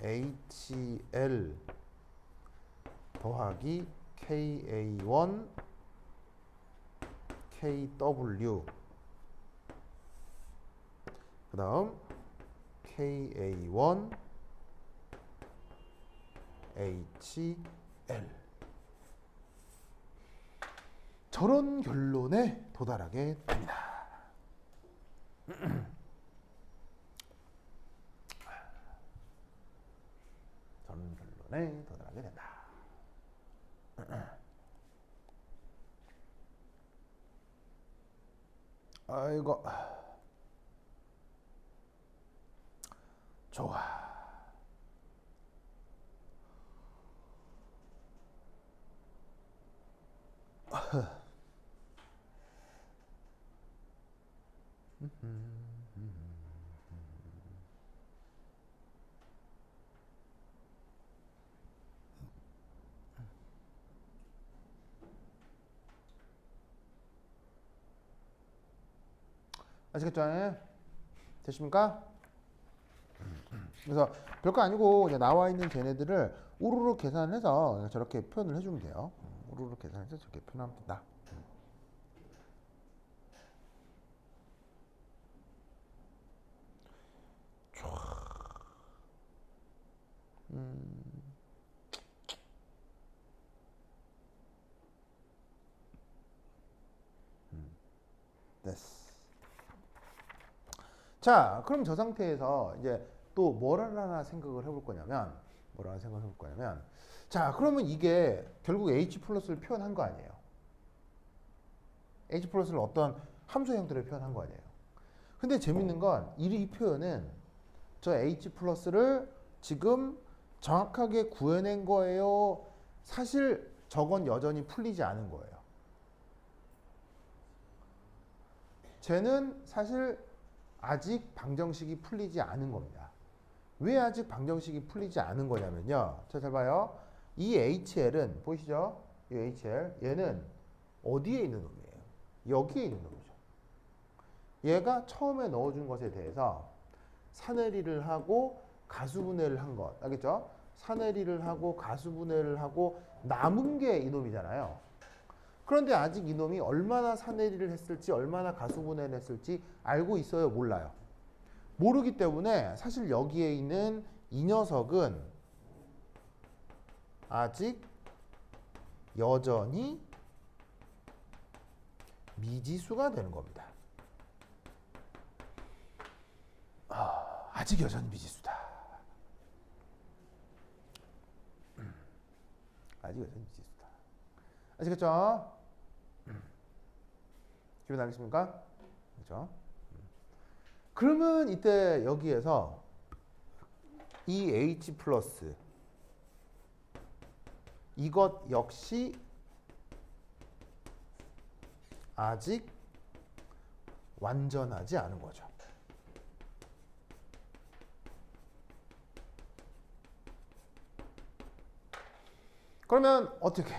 HL 더하기 KA1, KW 그 다음 KA1, HL 저런 결론에 도달하게 됩니다. 저런 결론에 도달하게 된다. 아이고 좋아. 아시겠죠? 예? 되십니까? 그래서 별거 아니고 이제 나와 있는 쟤네들을 우르르 계산해서 그냥 저렇게 표현을 해주면 돼요. 우르르 계산해서 저렇게 표현하면 된다. 됐어. 자, 그럼 저 상태에서 이제 또 뭘 하나 생각을 해볼 거냐면, 자, 그러면 이게 결국 H 플러스를 표현한 거 아니에요? H 플러스를 어떤 함수 형태로 표현한 거 아니에요? 근데 재밌는 건 이 표현은 저 H 플러스를 지금 정확하게 구해낸 거예요. 사실 저건 여전히 풀리지 않은 거예요. 쟤는 사실 아직 방정식이 풀리지 않은 겁니다. 왜 아직 방정식이 풀리지 않은 거냐면요. 자, 잘 봐요. 이 HL은 보이시죠? 이 HL 얘는 어디에 있는 놈이에요? 여기에 있는 놈이죠. 얘가 처음에 넣어준 것에 대해서 사내리를 하고 가수분해를 한 것. 알겠죠? 사내리를 하고 가수분해를 하고 남은 게 이놈이잖아요. 그런데 아직 이놈이 얼마나 사내리를 했을지 얼마나 가수분해를 했을지 알고 있어요? 몰라요? 모르기 때문에 사실 여기에 있는 이 녀석은 아직 여전히 미지수가 되는 겁니다. 아직 여전히 미지수다. 아직 여전히 미지수다. 아시겠죠? 기분 나겠습니까? 그렇죠? 그러면 이때 여기에서 이 H 플러스 이것 역시 아직 완전하지 않은 거죠. 그러면 어떻게?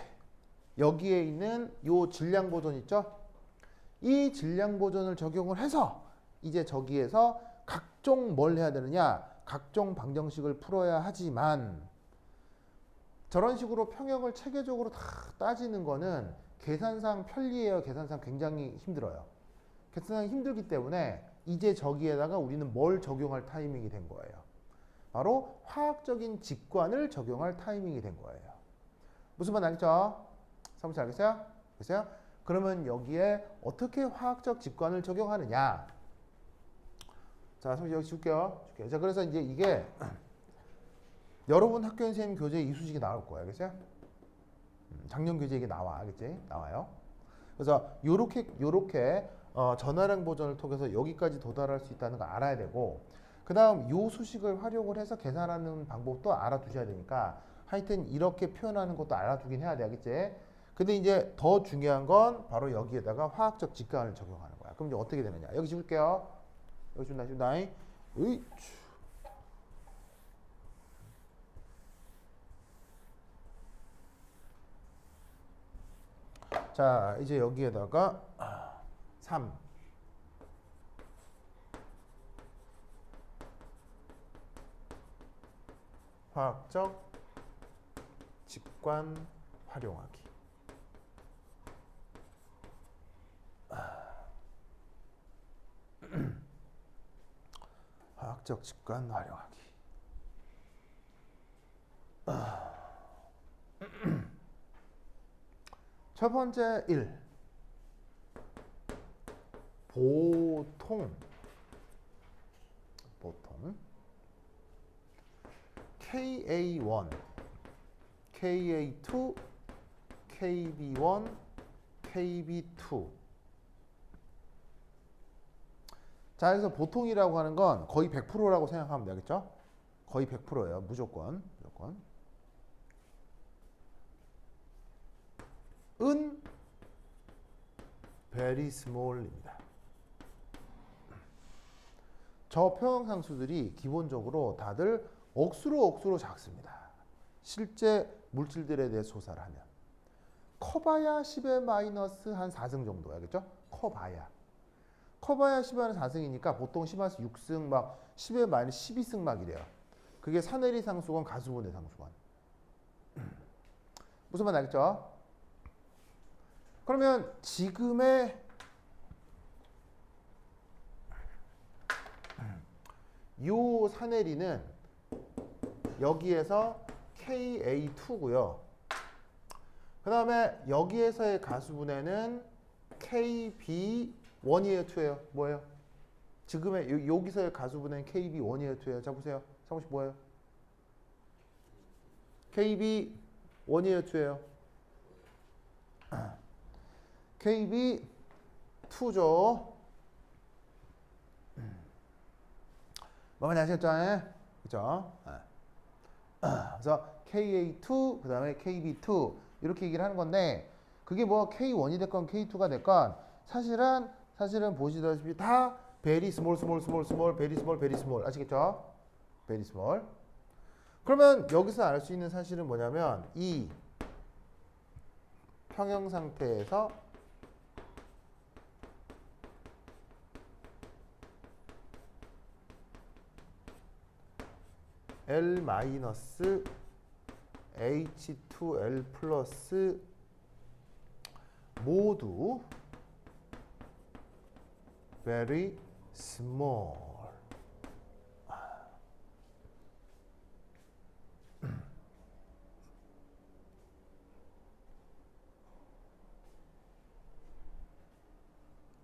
여기에 있는 요 질량 보존 있죠? 이 질량 보존을 적용을 해서 이제 저기에서 각종 뭘 해야 되느냐? 각종 방정식을 풀어야 하지만 저런 식으로 평형을 체계적으로 다 따지는 거는 계산상 편리해요. 계산상 굉장히 힘들어요. 계산상 힘들기 때문에 이제 저기에다가 우리는 뭘 적용할 타이밍이 된 거예요. 바로 화학적인 직관을 적용할 타이밍이 된 거예요. 무슨 말 알겠죠? 사무실 알겠어요? 알겠어요? 그러면 여기에 어떻게 화학적 직관을 적용하느냐? 자, 사무실 여기 줄게요. 자, 그래서 이제 이게 여러분 학교 선생님 교재에 이수식이 나올 거예요. 알겠어요? 작년 교재에 이게 나와. 알겠지? 나와요. 그래서 요렇게 전화량 보존을 통해서 여기까지 도달할 수 있다는 걸 알아야 되고, 그 다음 요 수식을 활용을 해서 계산하는 방법도 알아두셔야 되니까 하여튼 이렇게 표현하는 것도 알아두긴 해야 돼. 알겠지? 근데 이제 더 중요한 건 바로 여기에다가 화학적 직관을 적용하는 거야. 그럼 이제 어떻게 되느냐? 여기 집을게요. 여기 준다. 으이. 자, 이제 여기에다가 3 화학적 직관 활용하기. 화학적 직관 활용하기. 첫 번째 1. 보통 KA1, KA2, KB1, KB2. 자, 그래서 보통이라고 하는 건 거의 100%라고 생각하면 되겠죠? 거의 100%예요. 무조건. 은 very small입니다. 저 평형상수들이 기본적으로 다들 억수로 작습니다. 실제 물질들에 대해 조사를 하면 커봐야 10의 마이너스 한 4승 정도 알겠죠? 커봐야 코바야시바는 4승이니까 보통 10에서 6승 막 10에 마이너스 12승 막 이래요. 그게 사내리 상수건 가수분해 상수건. 무슨 말 알겠죠? 그러면 지금의 요 사내리는 여기에서 KA2고요. 그 다음에 여기에서의 가수분해는 KB1이에요, 2예요? 뭐예요? 지금의 여기서의 가수분해는 KB1이에요, 2예요? 자 보세요. 상호씨 뭐예요? KB1이에요, 2예요? KB2죠. 뭐만 아시겠죠? 그죠? 그래서 KA2 그 다음에 KB2 이렇게 얘기를 하는 건데 그게 뭐 K1이 됐건 K2가 됐건 사실은 보시다시피 다 very small very small 아시겠죠? very small. 그러면 여기서 알 수 있는 사실은 뭐냐면 이 평형 상태에서 L 마이너스 H2L 플러스 모두 very small.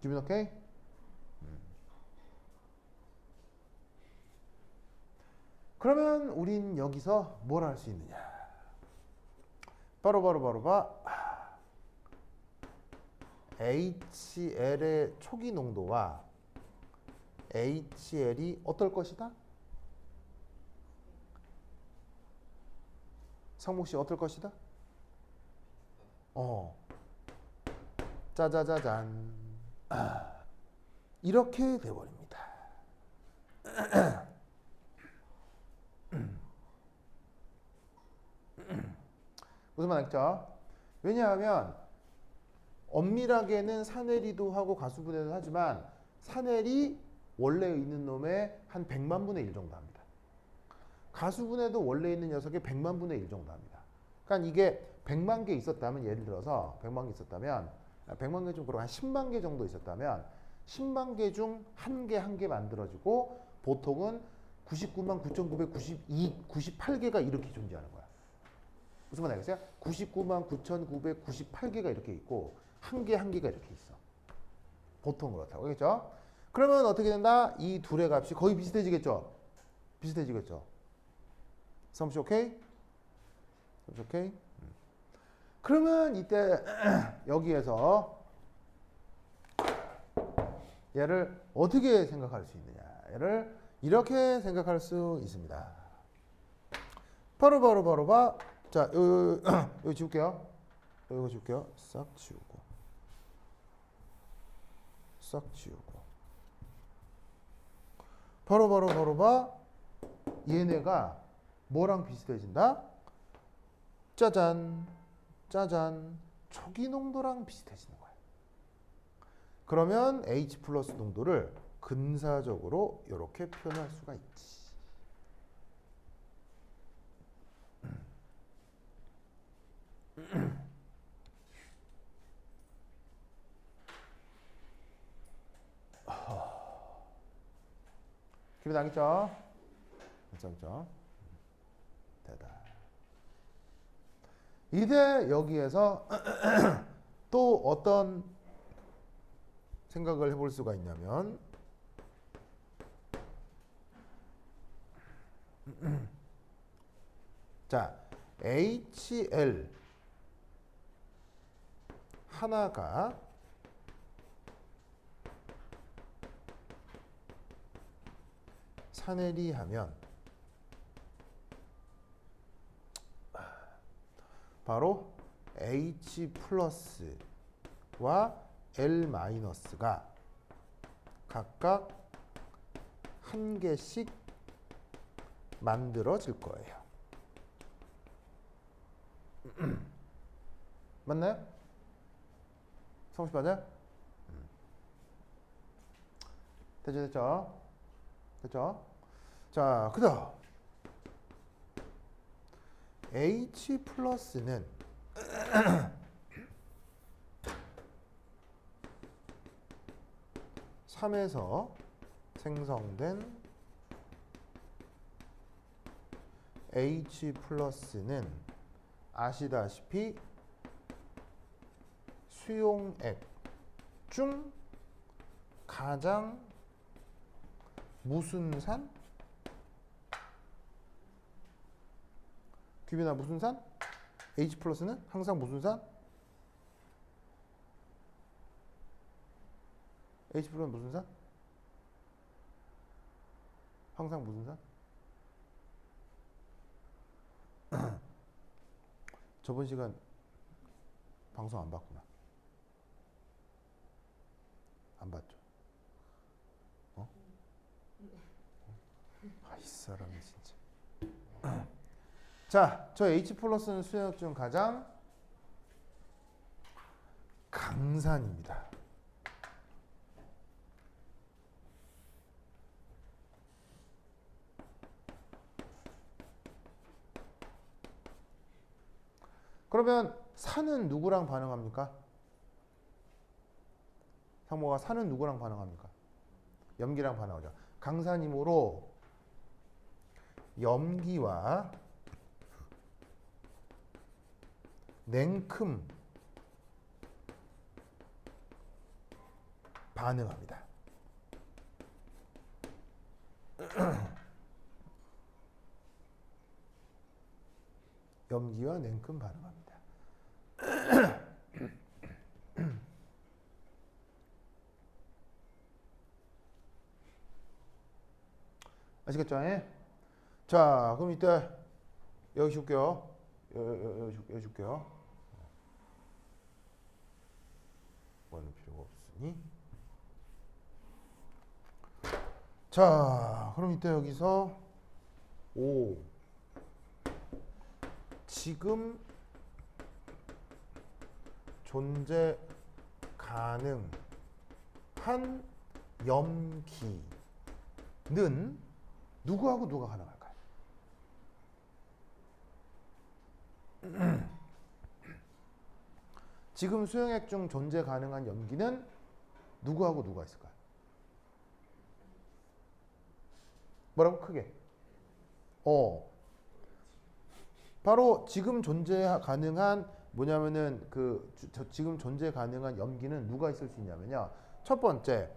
기분 오케이? 그러면 우린 여기서 뭘 할 수 있느냐? 바로 HL의 초기 농도와 HL이 어떨 것이다? 상목 씨 어떨 것이다? 짜자자잔. 이렇게 돼버립니다. 무슨 말 알겠죠? 왜냐하면 엄밀하게는 산해리도 하고 가수분해도 하지만 산해리 원래 있는 놈의 한 100만 분의 1 정도 합니다. 가수분해도 원래 있는 녀석의 100만 분의 1 정도 합니다. 그러니까 이게 100만 개 있었다면 예를 들어서 100만 개 있었다면 100만 개 중 그럼 한 10만 개 정도 있었다면 10만 개 중 한 개 만들어지고 보통은 99만 9,992, 98개가 이렇게 존재하는 거야. 무슨 말 알겠어요? 99만 9,998개가 이렇게 있고 한 개가 이렇게 있어. 보통 그렇다고. 그렇죠? 그러면 어떻게 된다? 이 둘의 값이 거의 비슷해지겠죠? 성씨 오케이? 성씨 오케이? 그러면 이때 여기에서 얘를 어떻게 생각할 수 있느냐? 얘를 이렇게 생각할 수 있습니다. 바로 봐. 자, 여기 지울게요. 이거 지울게요. 싹 지우고. 바로 봐. 얘네가 뭐랑 비슷해진다? 짜잔. 초기 농도랑 비슷해지는 거야. 그러면 H 플러스 농도를 근사적으로 이렇게 표현할 수가 있지. 기분 나겠죠? 괜찮죠? 되다. 이제 여기에서 또 어떤 생각을 해볼 수가 있냐면 자, HL 하나가 산해리 하면 바로 H 플러스와 L 마이너스가 각각 한 개씩 만들어질 거예요. 맞나요? 성씨 맞아요? 됐죠, 됐죠? 됐죠? 자, 그다음 H 플러스는 3에서 생성된 H 플러스는 아시다시피 수용액 중 가장 무슨 산? 규빈아 무슨 산? H 플러스는 항상 무슨 산? H 플러스는 무슨 산? 항상 무슨 산? 저번 시간 방송 안 봤구나. 안 봤죠? 어? 아, 이 사람이 진짜. 자, 저 H 플러스는 수용액 중 가장 강산입니다. 그러면 산은 누구랑 반응합니까? 상모가 산은 누구랑 반응합니까? 염기랑 반응하죠. 강산이므로 염기와 냉큼 반응합니다. 염기와 냉큼 반응합니다. 아시겠죠? 예? 자, 그럼 이때 여기 줄게요. 여기 줄게요. 뭐는 필요가 없으니. 자, 그럼 이때 여기서 5 지금 존재 가능한 염기는 누구하고 누가 가능할까요? 지금 수용액 중 존재 가능한 염기는 누구하고 누가 있을까요? 뭐라고? 크게. 바로 지금 존재 가능한 뭐냐면은 지금 존재 가능한 염기는 누가 있을 수 있냐면요. 첫 번째,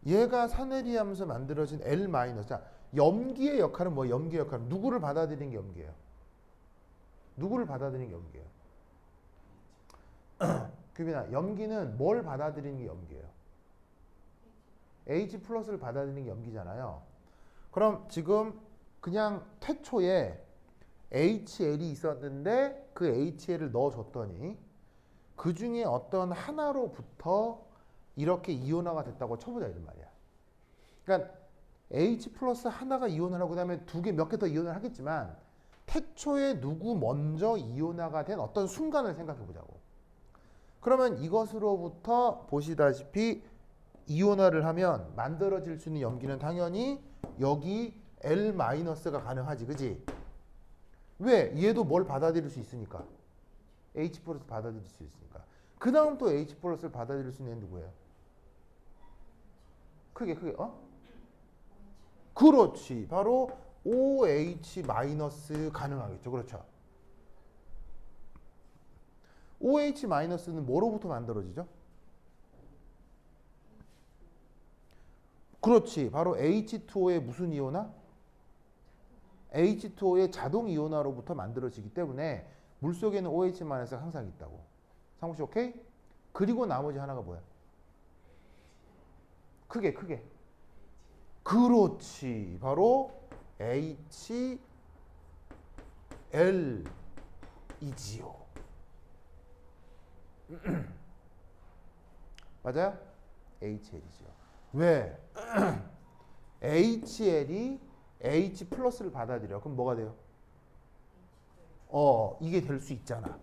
얘가 산헤리하면서 만들어진 L 마이너스. 자, 염기의 역할은 뭐? 염기의 역할은 누구를 받아들이는 게 염기예요? 누구를 받아들이는 게 염기예요? 규빈아, 염기는 뭘 받아들이는 게 염기예요? H 플러스를 받아들이는 게 염기잖아요. 그럼 지금 그냥 태초에 HL이 있었는데 그 HL을 넣어줬더니 그 중에 어떤 하나로부터 이렇게 이온화가 됐다고 쳐보자 이런 말이야. 그러니까 H 플러스 하나가 이온화를 하고 그다음에 두 개 몇 개 더 이온화를 하겠지만 태초에 누구 먼저 이온화가 된 어떤 순간을 생각해 보자고. 그러면 이것으로부터 보시다시피 이온화를 하면 만들어질 수 있는 염기는 당연히 여기 L-가 가능하지, 그지? 왜? 얘도 뭘 받아들일 수 있으니까. H 플러스 받아들일 수 있으니까. 그 다음 또 H 플러스를 받아들일 수 있는 애는 누구예요? 크게, 그렇지. 바로 OH 마이너스 가능하겠죠. 그렇죠. OH 마이너스는 뭐로부터 만들어지죠? 그렇지. 바로 H2O의 무슨 이온화? H2O의 자동 이온화로부터 만들어지기 때문에 물속에는 OH 마이너스가 항상 있다고. 상무씨 오케이? 그리고 나머지 하나가 뭐야? 크게. 그렇지. 바로 HL이지요. 맞아요? HL이지요. 왜? HL이 H 플러스를 받아들여. 그럼 뭐가 돼요? 이게 될 수 있잖아.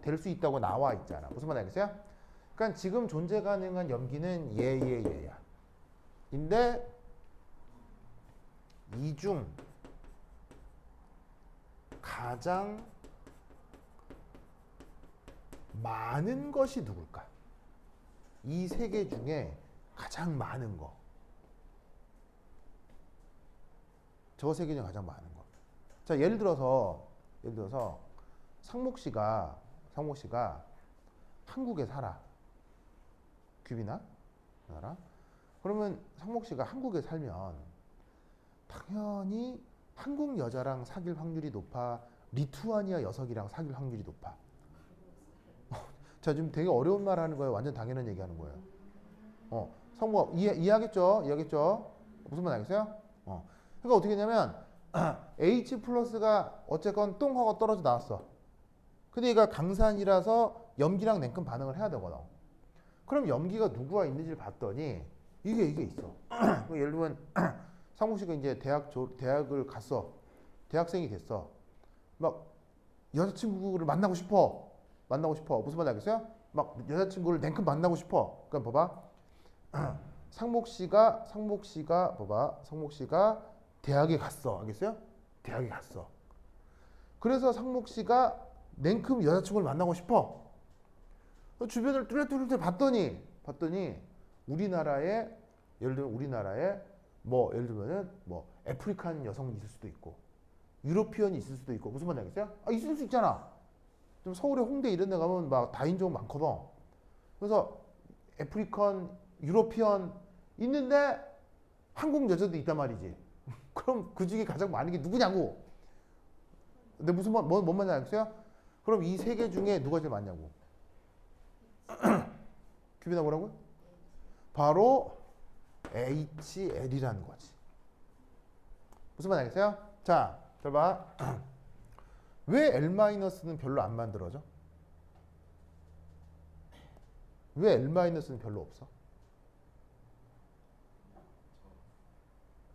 될 수 있다고 나와 있잖아. 무슨 말 알겠어요? 그러니까 지금 존재 가능한 염기는 얘야. 인데 이 중 가장 많은 것이 누굴까? 이 세 개 중에 가장 많은 거. 저 세 개 중에 가장 많은 거. 자, 예를 들어서 상목 씨가 한국에 살아. 규빈아? 알아? 그러면 상목 씨가 한국에 살면 당연히 한국 여자랑 사귈 확률이 높아? 리투아니아 녀석이랑 사귈 확률이 높아? 자, 지금 되게 어려운 말 하는 거예요. 완전 당연한 얘기 하는 거예요. 상목 이해하겠죠? 무슨 말 알겠어요? 그러니까 어떻게 했냐면 H 플러스가 어쨌건 똥 하고 떨어져 나왔어. 근데 얘가 강산이라서 염기랑 냉큼 반응을 해야 되거든. 그럼 염기가 누구와 있는지를 봤더니 이게 있어. 예를 들면 상무 씨가 이제 대학을 갔어. 대학생이 됐어. 막 여자친구를 만나고 싶어. 무슨 말인지 알겠어요? 막 여자친구를 냉큼 만나고 싶어. 그럼 봐봐. 상목 씨가 봐봐. 상목 씨가 대학에 갔어. 알겠어요? 대학에 갔어. 그래서 상목 씨가 냉큼 여자친구를 만나고 싶어. 주변을 뚜레뚜레 봤더니 우리나라에 예를 들면은 아프리칸 여성이 있을 수도 있고 유러피언이 있을 수도 있고 무슨 말인지 알겠어요? 있을 수 있잖아. 좀 서울에 홍대 이런 데 가면 막 다인종 많거든. 그래서 아프리칸, 유러피언 있는데 한국 여자도 있단 말이지. 그럼 그 중에 가장 많은 게 누구냐고. 근데 무슨 뭔 말인지 알겠어요? 그럼 이 세 개 중에 누가 제일 많냐고. 규빈아 뭐라고요? 바로 HL이라는 거지. 무슨 말 알겠어요? 자, 잘 봐. 왜 L-는 별로 안 만들어져? 왜 L-는 별로 없어?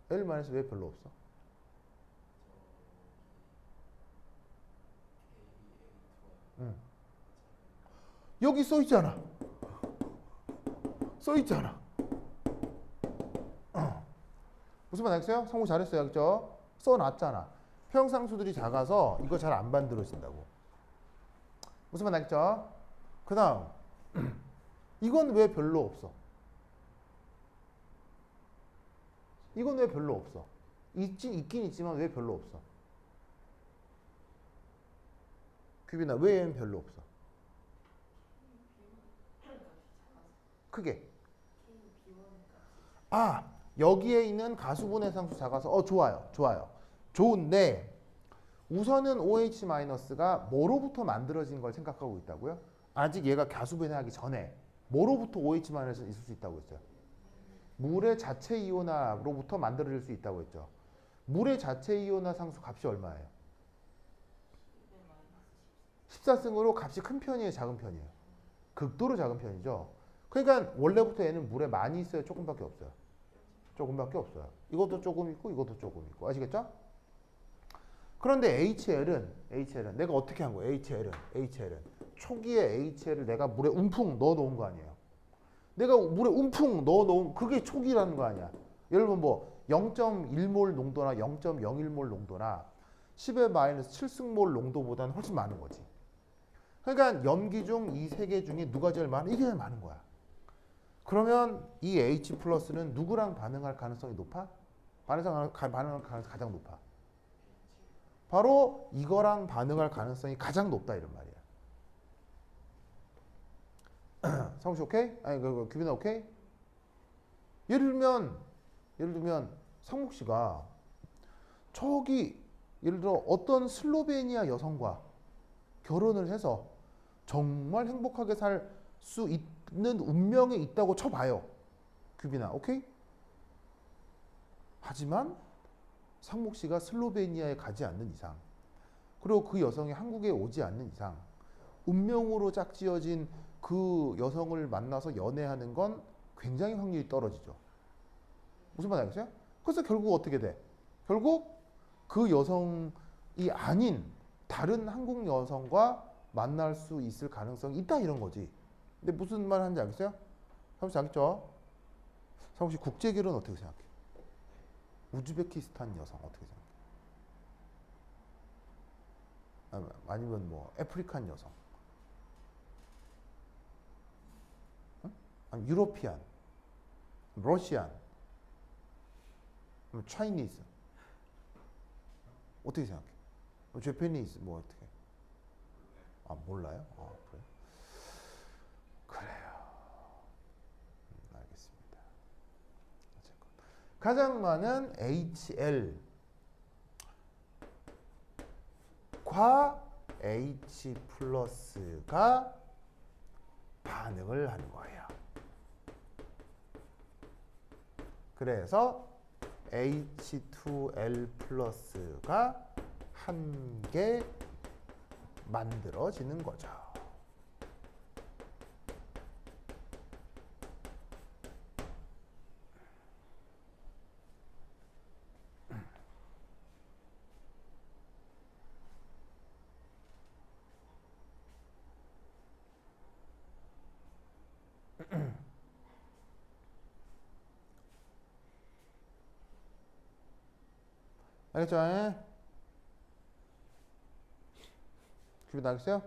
L- 왜 별로 없어? 여기 써 있잖아. 무슨 말 알겠어요? 성우 잘했어요. 알겠죠? 써놨잖아. 평상수들이 작아서 이거 잘 안 만들어진다고. 무슨 말 알겠죠? 그 다음 이건 왜 별로 없어? 이건 왜 별로 없어? 있긴 있지만 왜 별로 없어? 규빈아 왜 얘는 별로 없어? 크게. 여기에 있는 가수분해 상수 작아서 좋아요. 좋은데 우선은 OH-가 뭐로부터 만들어진 걸 생각하고 있다고요? 아직 얘가 가수분해하기 전에 뭐로부터 OH- 있을 수 있다고 했어요? 물의 자체 이온화로부터 만들어질 수 있다고 했죠. 물의 자체 이온화 상수 값이 얼마예요? 14승으로 값이 큰 편이에요, 작은 편이에요? 극도로 작은 편이죠. 그러니까 원래부터 얘는 물에 많이 있어요, 조금밖에 없어요? 조금밖에 없어요. 이것도 조금 있고 이것도 조금 있고. 아시겠죠? 그런데 HL은 내가 어떻게 한 거예요? HL은 초기에 HL을 내가 물에 움풍 넣어 놓은 거 아니에요. 내가 물에 움풍 넣어 놓은 그게 초기라는 거 아니야. 예를 들면 0.1몰 농도나 0.01몰 농도나 10의 마이너스 7승몰 농도보다는 훨씬 많은 거지. 그러니까 염기 중 이 세 개 중에 누가 제일 많아? 이게 제일 많은 거야. 그러면 이 H+는 누구랑 반응할 가능성이 높아? 반응할 가능성이 가장 높아. 바로 이거랑 반응할 가능성이 가장 높다 이런 말이야. 성우 씨 오케이? 아니 규빈아 오케이? 예를 들면 상목 씨가 저기 예를 들어 어떤 슬로베니아 여성과 결혼을 해서 정말 행복하게 살 수 있는 운명에 있다고 쳐봐요. 규빈아 오케이? 하지만 상목 씨가 슬로베니아에 가지 않는 이상 그리고 그 여성이 한국에 오지 않는 이상 운명으로 짝지어진 그 여성을 만나서 연애하는 건 굉장히 확률이 떨어지죠. 무슨 말 알겠어요? 그래서 결국 어떻게 돼? 결국 그 여성이 아닌 다른 한국 여성과 만날 수 있을 가능성이 있다 이런 거지. 근데 무슨 말 하는지 알겠어요? 사무실 알겠죠? 상욱 씨 국제결혼 어떻게 생각해? 우즈베키스탄 여성 어떻게 생각해? 아니면 뭐 아프리칸 여성, 응? 아니 유로피안, 러시안, 차이니즈 어떻게 생각해? 제페니즈 뭐 어떻게? 아 몰라요? 아 그래? 그래요. 알겠습니다. 어쨌건. 가장 많은 HL 과 H 플러스가 반응을 하는 거예요. 그래서 H2L 플러스가 한 개 만들어지는 거죠. 알겠죠? 준비되겠어요?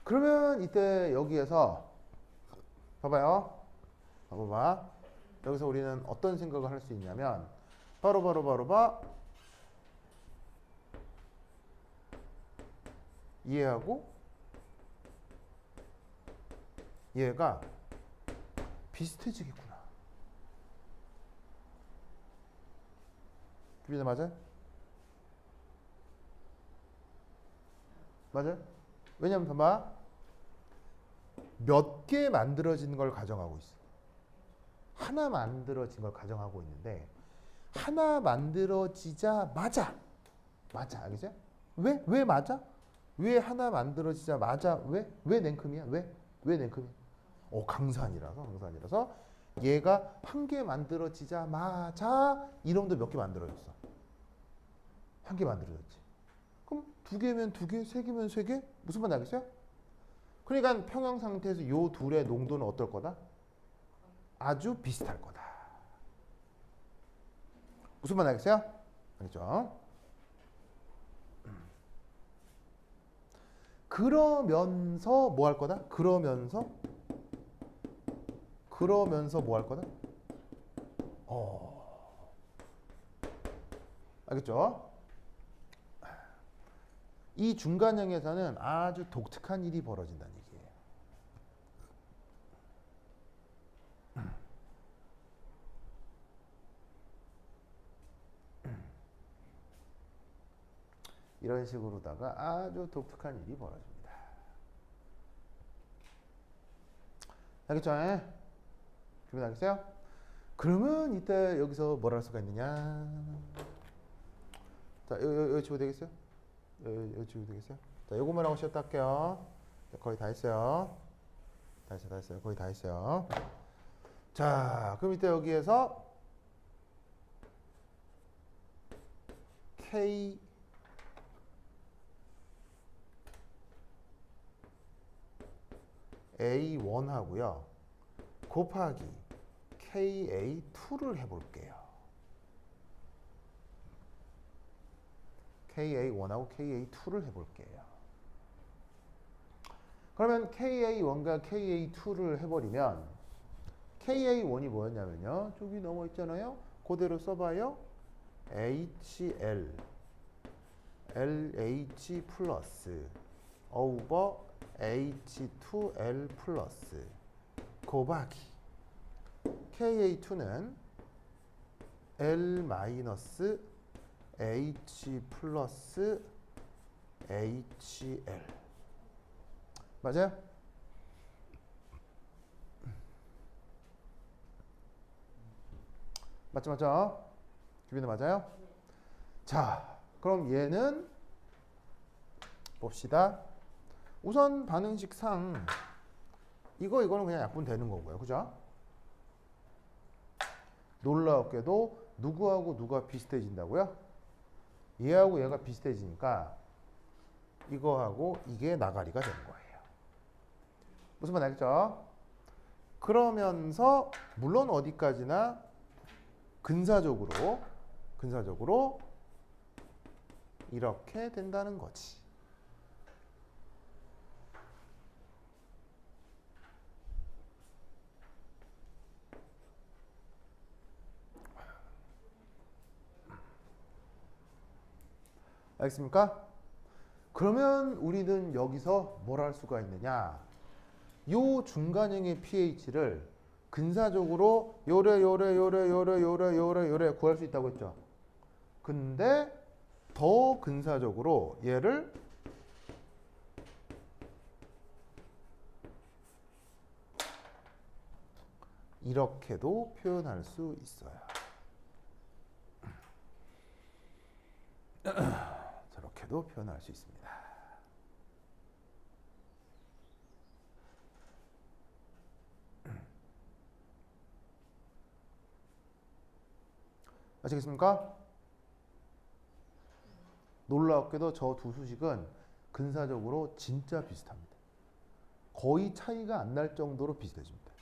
그러면 이때 여기에서 봐봐요. 봐봐. 여기서 우리는 어떤 생각을 할 수 있냐면 바로 봐. 얘하고 얘가 비슷해지겠구나. 준비돼 맞아요? 맞아요? 왜냐면 봐봐. 몇 개 만들어지는 걸 가정하고 있어. 하나 만들어진 걸 가정하고 있는데 하나 만들어지자마자 맞아. 알겠죠? 왜 맞아? 왜 하나 만들어지자마자 왜 냉큼이야? 왜 냉큼이야? 강산이라서 얘가 한 개 만들어지자마자 이놈도 몇 개 만들어졌어. 한 개 만들어졌지. 그럼 두 개면 두 개, 세 개면 세 개? 무슨 말 알겠어요? 그러니까 평형 상태에서 요 둘의 농도는 어떨 거다? 아주 비슷할 거다. 무슨 말 알겠어요? 알겠죠? 그러면서 뭐 할 거다? 그러면서 뭐 할 거다? 알겠죠? 이 중간형에서는 아주 독특한 일이 벌어진다는 얘기예요. 이런 식으로다가 아주 독특한 일이 벌어집니다. 알겠죠? 준비되겠어요? 그러면 이때 여기서 뭘 할 수가 있느냐? 자, 여기 치고 되겠어요? 여기 치고 되겠어요? 자, 요것만 하고 쉬었다 할게요. 거의 다 했어요. 다 했어요. 거의 다 했어요. 자, 그럼 이때 여기에서 K A1 하고요. 곱하기 KA2를 해볼게요. KA1하고 KA2를 해볼게요. 그러면 KA1과 KA2를 해버리면 KA1이 뭐였냐면요. 저기 넘어 있잖아요. 그대로 써봐요. HL LH 플러스 over H2L 플러스 곱하기 KA2는 L 마이너스 H 플러스 HL 맞아요? 맞죠? 주변에 맞아요? 자, 그럼 얘는 봅시다. 우선 반응식상 이거는 그냥 약분되는 거고요. 그죠? 놀랍게도 누구하고 누가 비슷해진다고요? 얘하고 얘가 비슷해지니까 이거하고 이게 나가리가 되는 거예요. 무슨 말 알겠죠? 그러면서 물론 어디까지나 근사적으로 이렇게 된다는 거지. 알겠습니까? 그러면 우리는 여기서 뭘 할 수가 있느냐? 요 중간형의 pH를 근사적으로 요래 구할 수 있다고 했죠. 근데 더 근사적으로 얘를 이렇게도 표현할 수 있어요. 저렇게도 표현할 수 있습니다. 아시겠습니까? 놀랍게도 저 두 수식은 근사적으로 진짜 비슷합니다. 거의 차이가 안 날 정도로 비슷해집니다.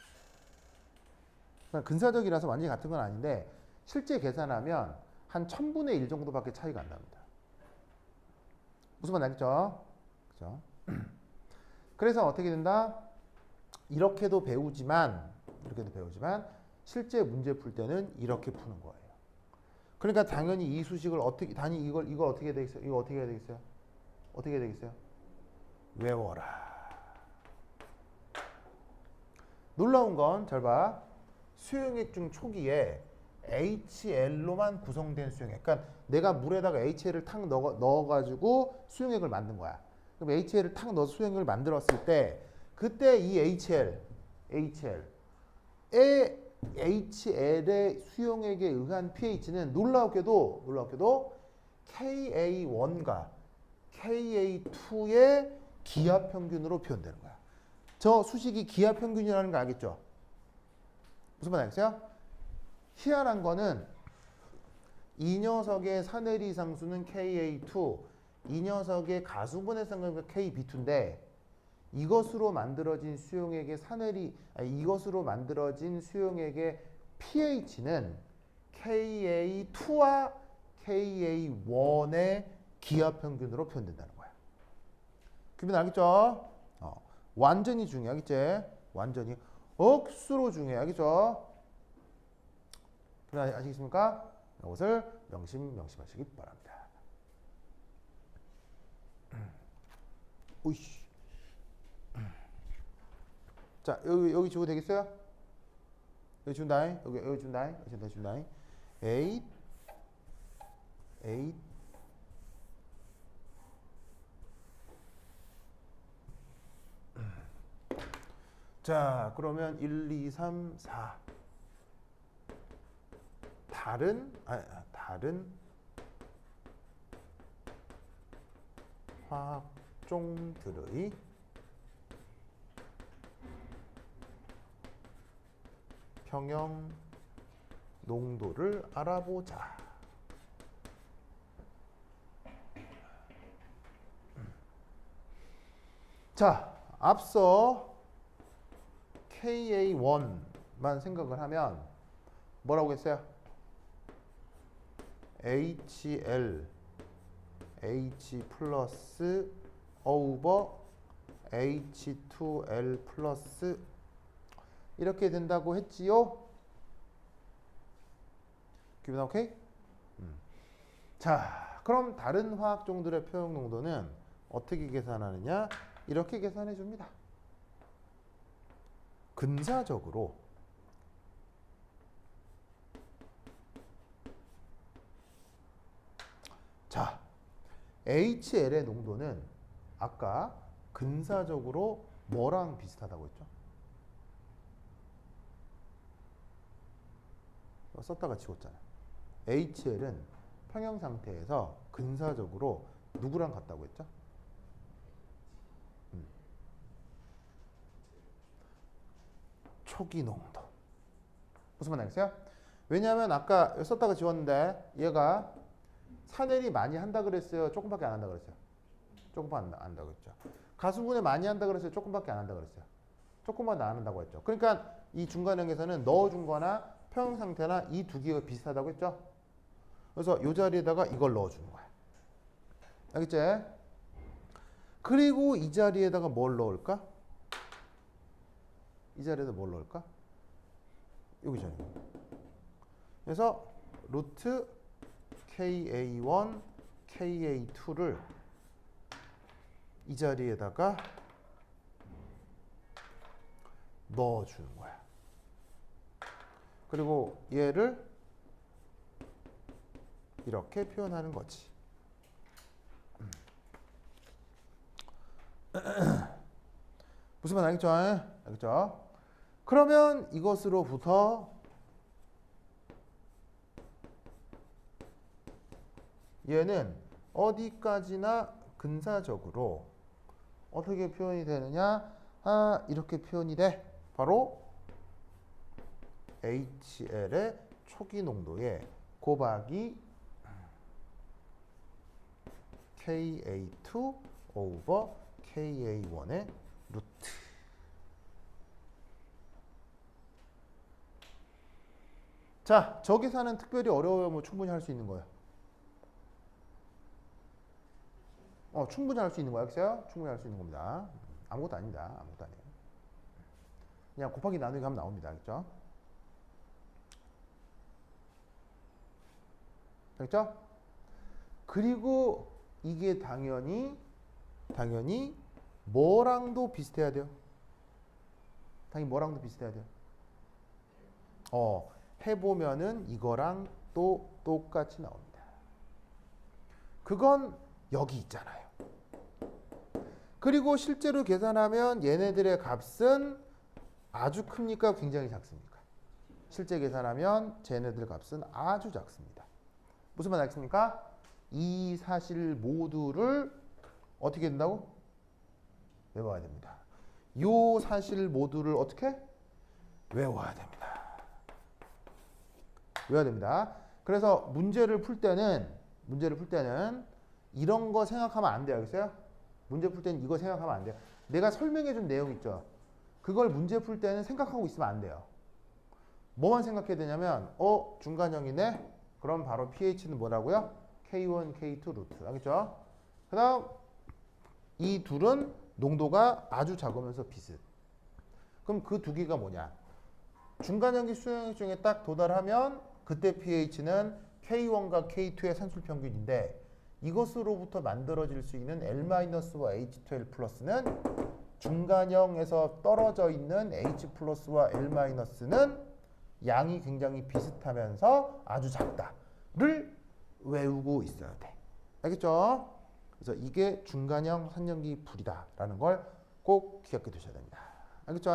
그러니까 근사적이라서 완전히 같은 건 아닌데 실제 계산하면 한 1000분의 1 정도밖에 차이가 안 납니다. 무슨 말인지 알겠죠? 그죠? 그래서 어떻게 된다? 이렇게도 배우지만 실제 문제 풀 때는 이렇게 푸는 거예요. 그러니까 당연히 이 수식을 어떻게 이걸 어떻게 해야 되겠어요? 이거 어떻게 해야 되겠어요? 어떻게 해야 되겠어요? 외워라. 놀라운 건 잘 봐. 수용액 중 초기에 HL로만 구성된 수용액. 그러니까 내가 물에다가 HL을 탁 넣어가지고 수용액을 만든 거야. 그럼 HL을 탁 넣어서 수용액을 만들었을 때 그때 이 HL의 수용액에 의한 pH는 놀랍게도 Ka1과 Ka2의 기하 평균으로 표현되는 거야. 저 수식이 기하 평균이라는 거 알겠죠? 무슨 말 알겠어요? 희한한 거는 이 녀석의 산해리 상수는 Ka2, 이 녀석의 가수분해 상수는 Kb2인데 이것으로 만들어진 수용액의 이것으로 만들어진 수용액의 pH는 Ka2와 Ka1의 기하 평균으로 표현된다는 거야. 규빈 알겠죠? 완전히 중요하겠지? 완전히 억수로 중요하겠죠? 아시겠습니까? 이것을 명심하시기 바랍니다. 오이씨. 자, 여기 주고 되겠어요? 여기 준다잉. 여기 준다잉. 여기 준다잉. 8 자, 그러면 1, 2, 3, 4 다른 화학종들의 평형 농도를 알아보자. 자, 앞서 Ka1만 생각을 하면 뭐라고 했어요? HL H 플러스 오버 H2L 플러스 이렇게 된다고 했지요? 기분 오케이? 자, 그럼 다른 화학종들의 표현 농도는 어떻게 계산하느냐? 이렇게 계산해 줍니다. 근사적으로 자, HL의 농도는 아까 근사적으로 뭐랑 비슷하다고 했죠? 썼다가 지웠잖아. HL은 평형 상태에서 근사적으로 누구랑 같다고 했죠? 초기 농도. 무슨 말 알겠어요? 왜냐하면 아까 썼다가 지웠는데 얘가 산해리 많이 한다 그랬어요? 조금밖에 안 한다 그랬어요? 조금밖에 안 한다 그랬죠. 가수분해 많이 한다 그랬어요? 조금밖에 안 한다 그랬어요? 조금만 안 한다고 했죠. 그러니까 이 중간형에서는 넣어준 거나 평형 상태나 이 두 개가 비슷하다고 했죠? 그래서 이 자리에다가 이걸 넣어주는 거야. 알겠지? 그리고 이 자리에다가 뭘 넣을까? 이 자리에다 뭘 넣을까? 여기 자리. 그래서 루트 KA1, KA2를 이 자리에다가 넣어주는 거야. 그리고 얘를 이렇게 표현하는 거지. 무슨 말 알겠죠? 알겠죠? 그러면 이것으로부터 얘는 어디까지나 근사적으로 어떻게 표현이 되느냐? 이렇게 표현이 돼. 바로 HL의 초기 농도에 곱하기 KA2 over KA1의 루트. 자, 저 계산은 특별히 어려우면 충분히 할 수 있는 거예요. 충분히 할 수 있는 거야, 알겠어요? 충분히 할 수 있는 겁니다. 아무것도 아닙니다. 아무것도 아니에요. 그냥 곱하기 나누기 하면 나옵니다. 알겠죠? 알겠죠? 그리고 이게 당연히 뭐랑도 비슷해야 돼요. 당연히 뭐랑도 비슷해야 돼요. 해보면은 이거랑 또 똑같이 나옵니다. 그건 여기 있잖아요. 그리고 실제로 계산하면 얘네들의 값은 아주 큽니까? 굉장히 작습니까? 실제 계산하면 쟤네들 값은 아주 작습니다. 무슨 말 알겠습니까? 이 사실 모두를 어떻게 된다고? 외워야 됩니다. 요 사실 모두를 어떻게? 외워야 됩니다. 외워야 됩니다. 그래서 문제를 풀 때는 이런 거 생각하면 안 돼요. 알겠어요? 문제 풀 때는 이거 생각하면 안 돼요. 내가 설명해 준 내용 있죠? 그걸 문제 풀 때는 생각하고 있으면 안 돼요. 뭐만 생각해야 되냐면 중간형이네? 그럼 바로 pH는 뭐라고요? K1, K2 루트. 알겠죠? 그 다음 이 둘은 농도가 아주 작으면서 비슷. 그럼 그 두 개가 뭐냐? 중간형기 수용액 중에 딱 도달하면 그때 pH는 K1과 K2의 산술평균인데 이것으로부터 만들어질 수 있는 L-와 H2L 플러스는 중간형에서 떨어져 있는 H 플러스와 L-는 양이 굉장히 비슷하면서 아주 작다를 외우고 있어야 돼. 알겠죠? 그래서 이게 중간형 산염기 불이다라는 걸 꼭 기억해 두셔야 됩니다. 알겠죠?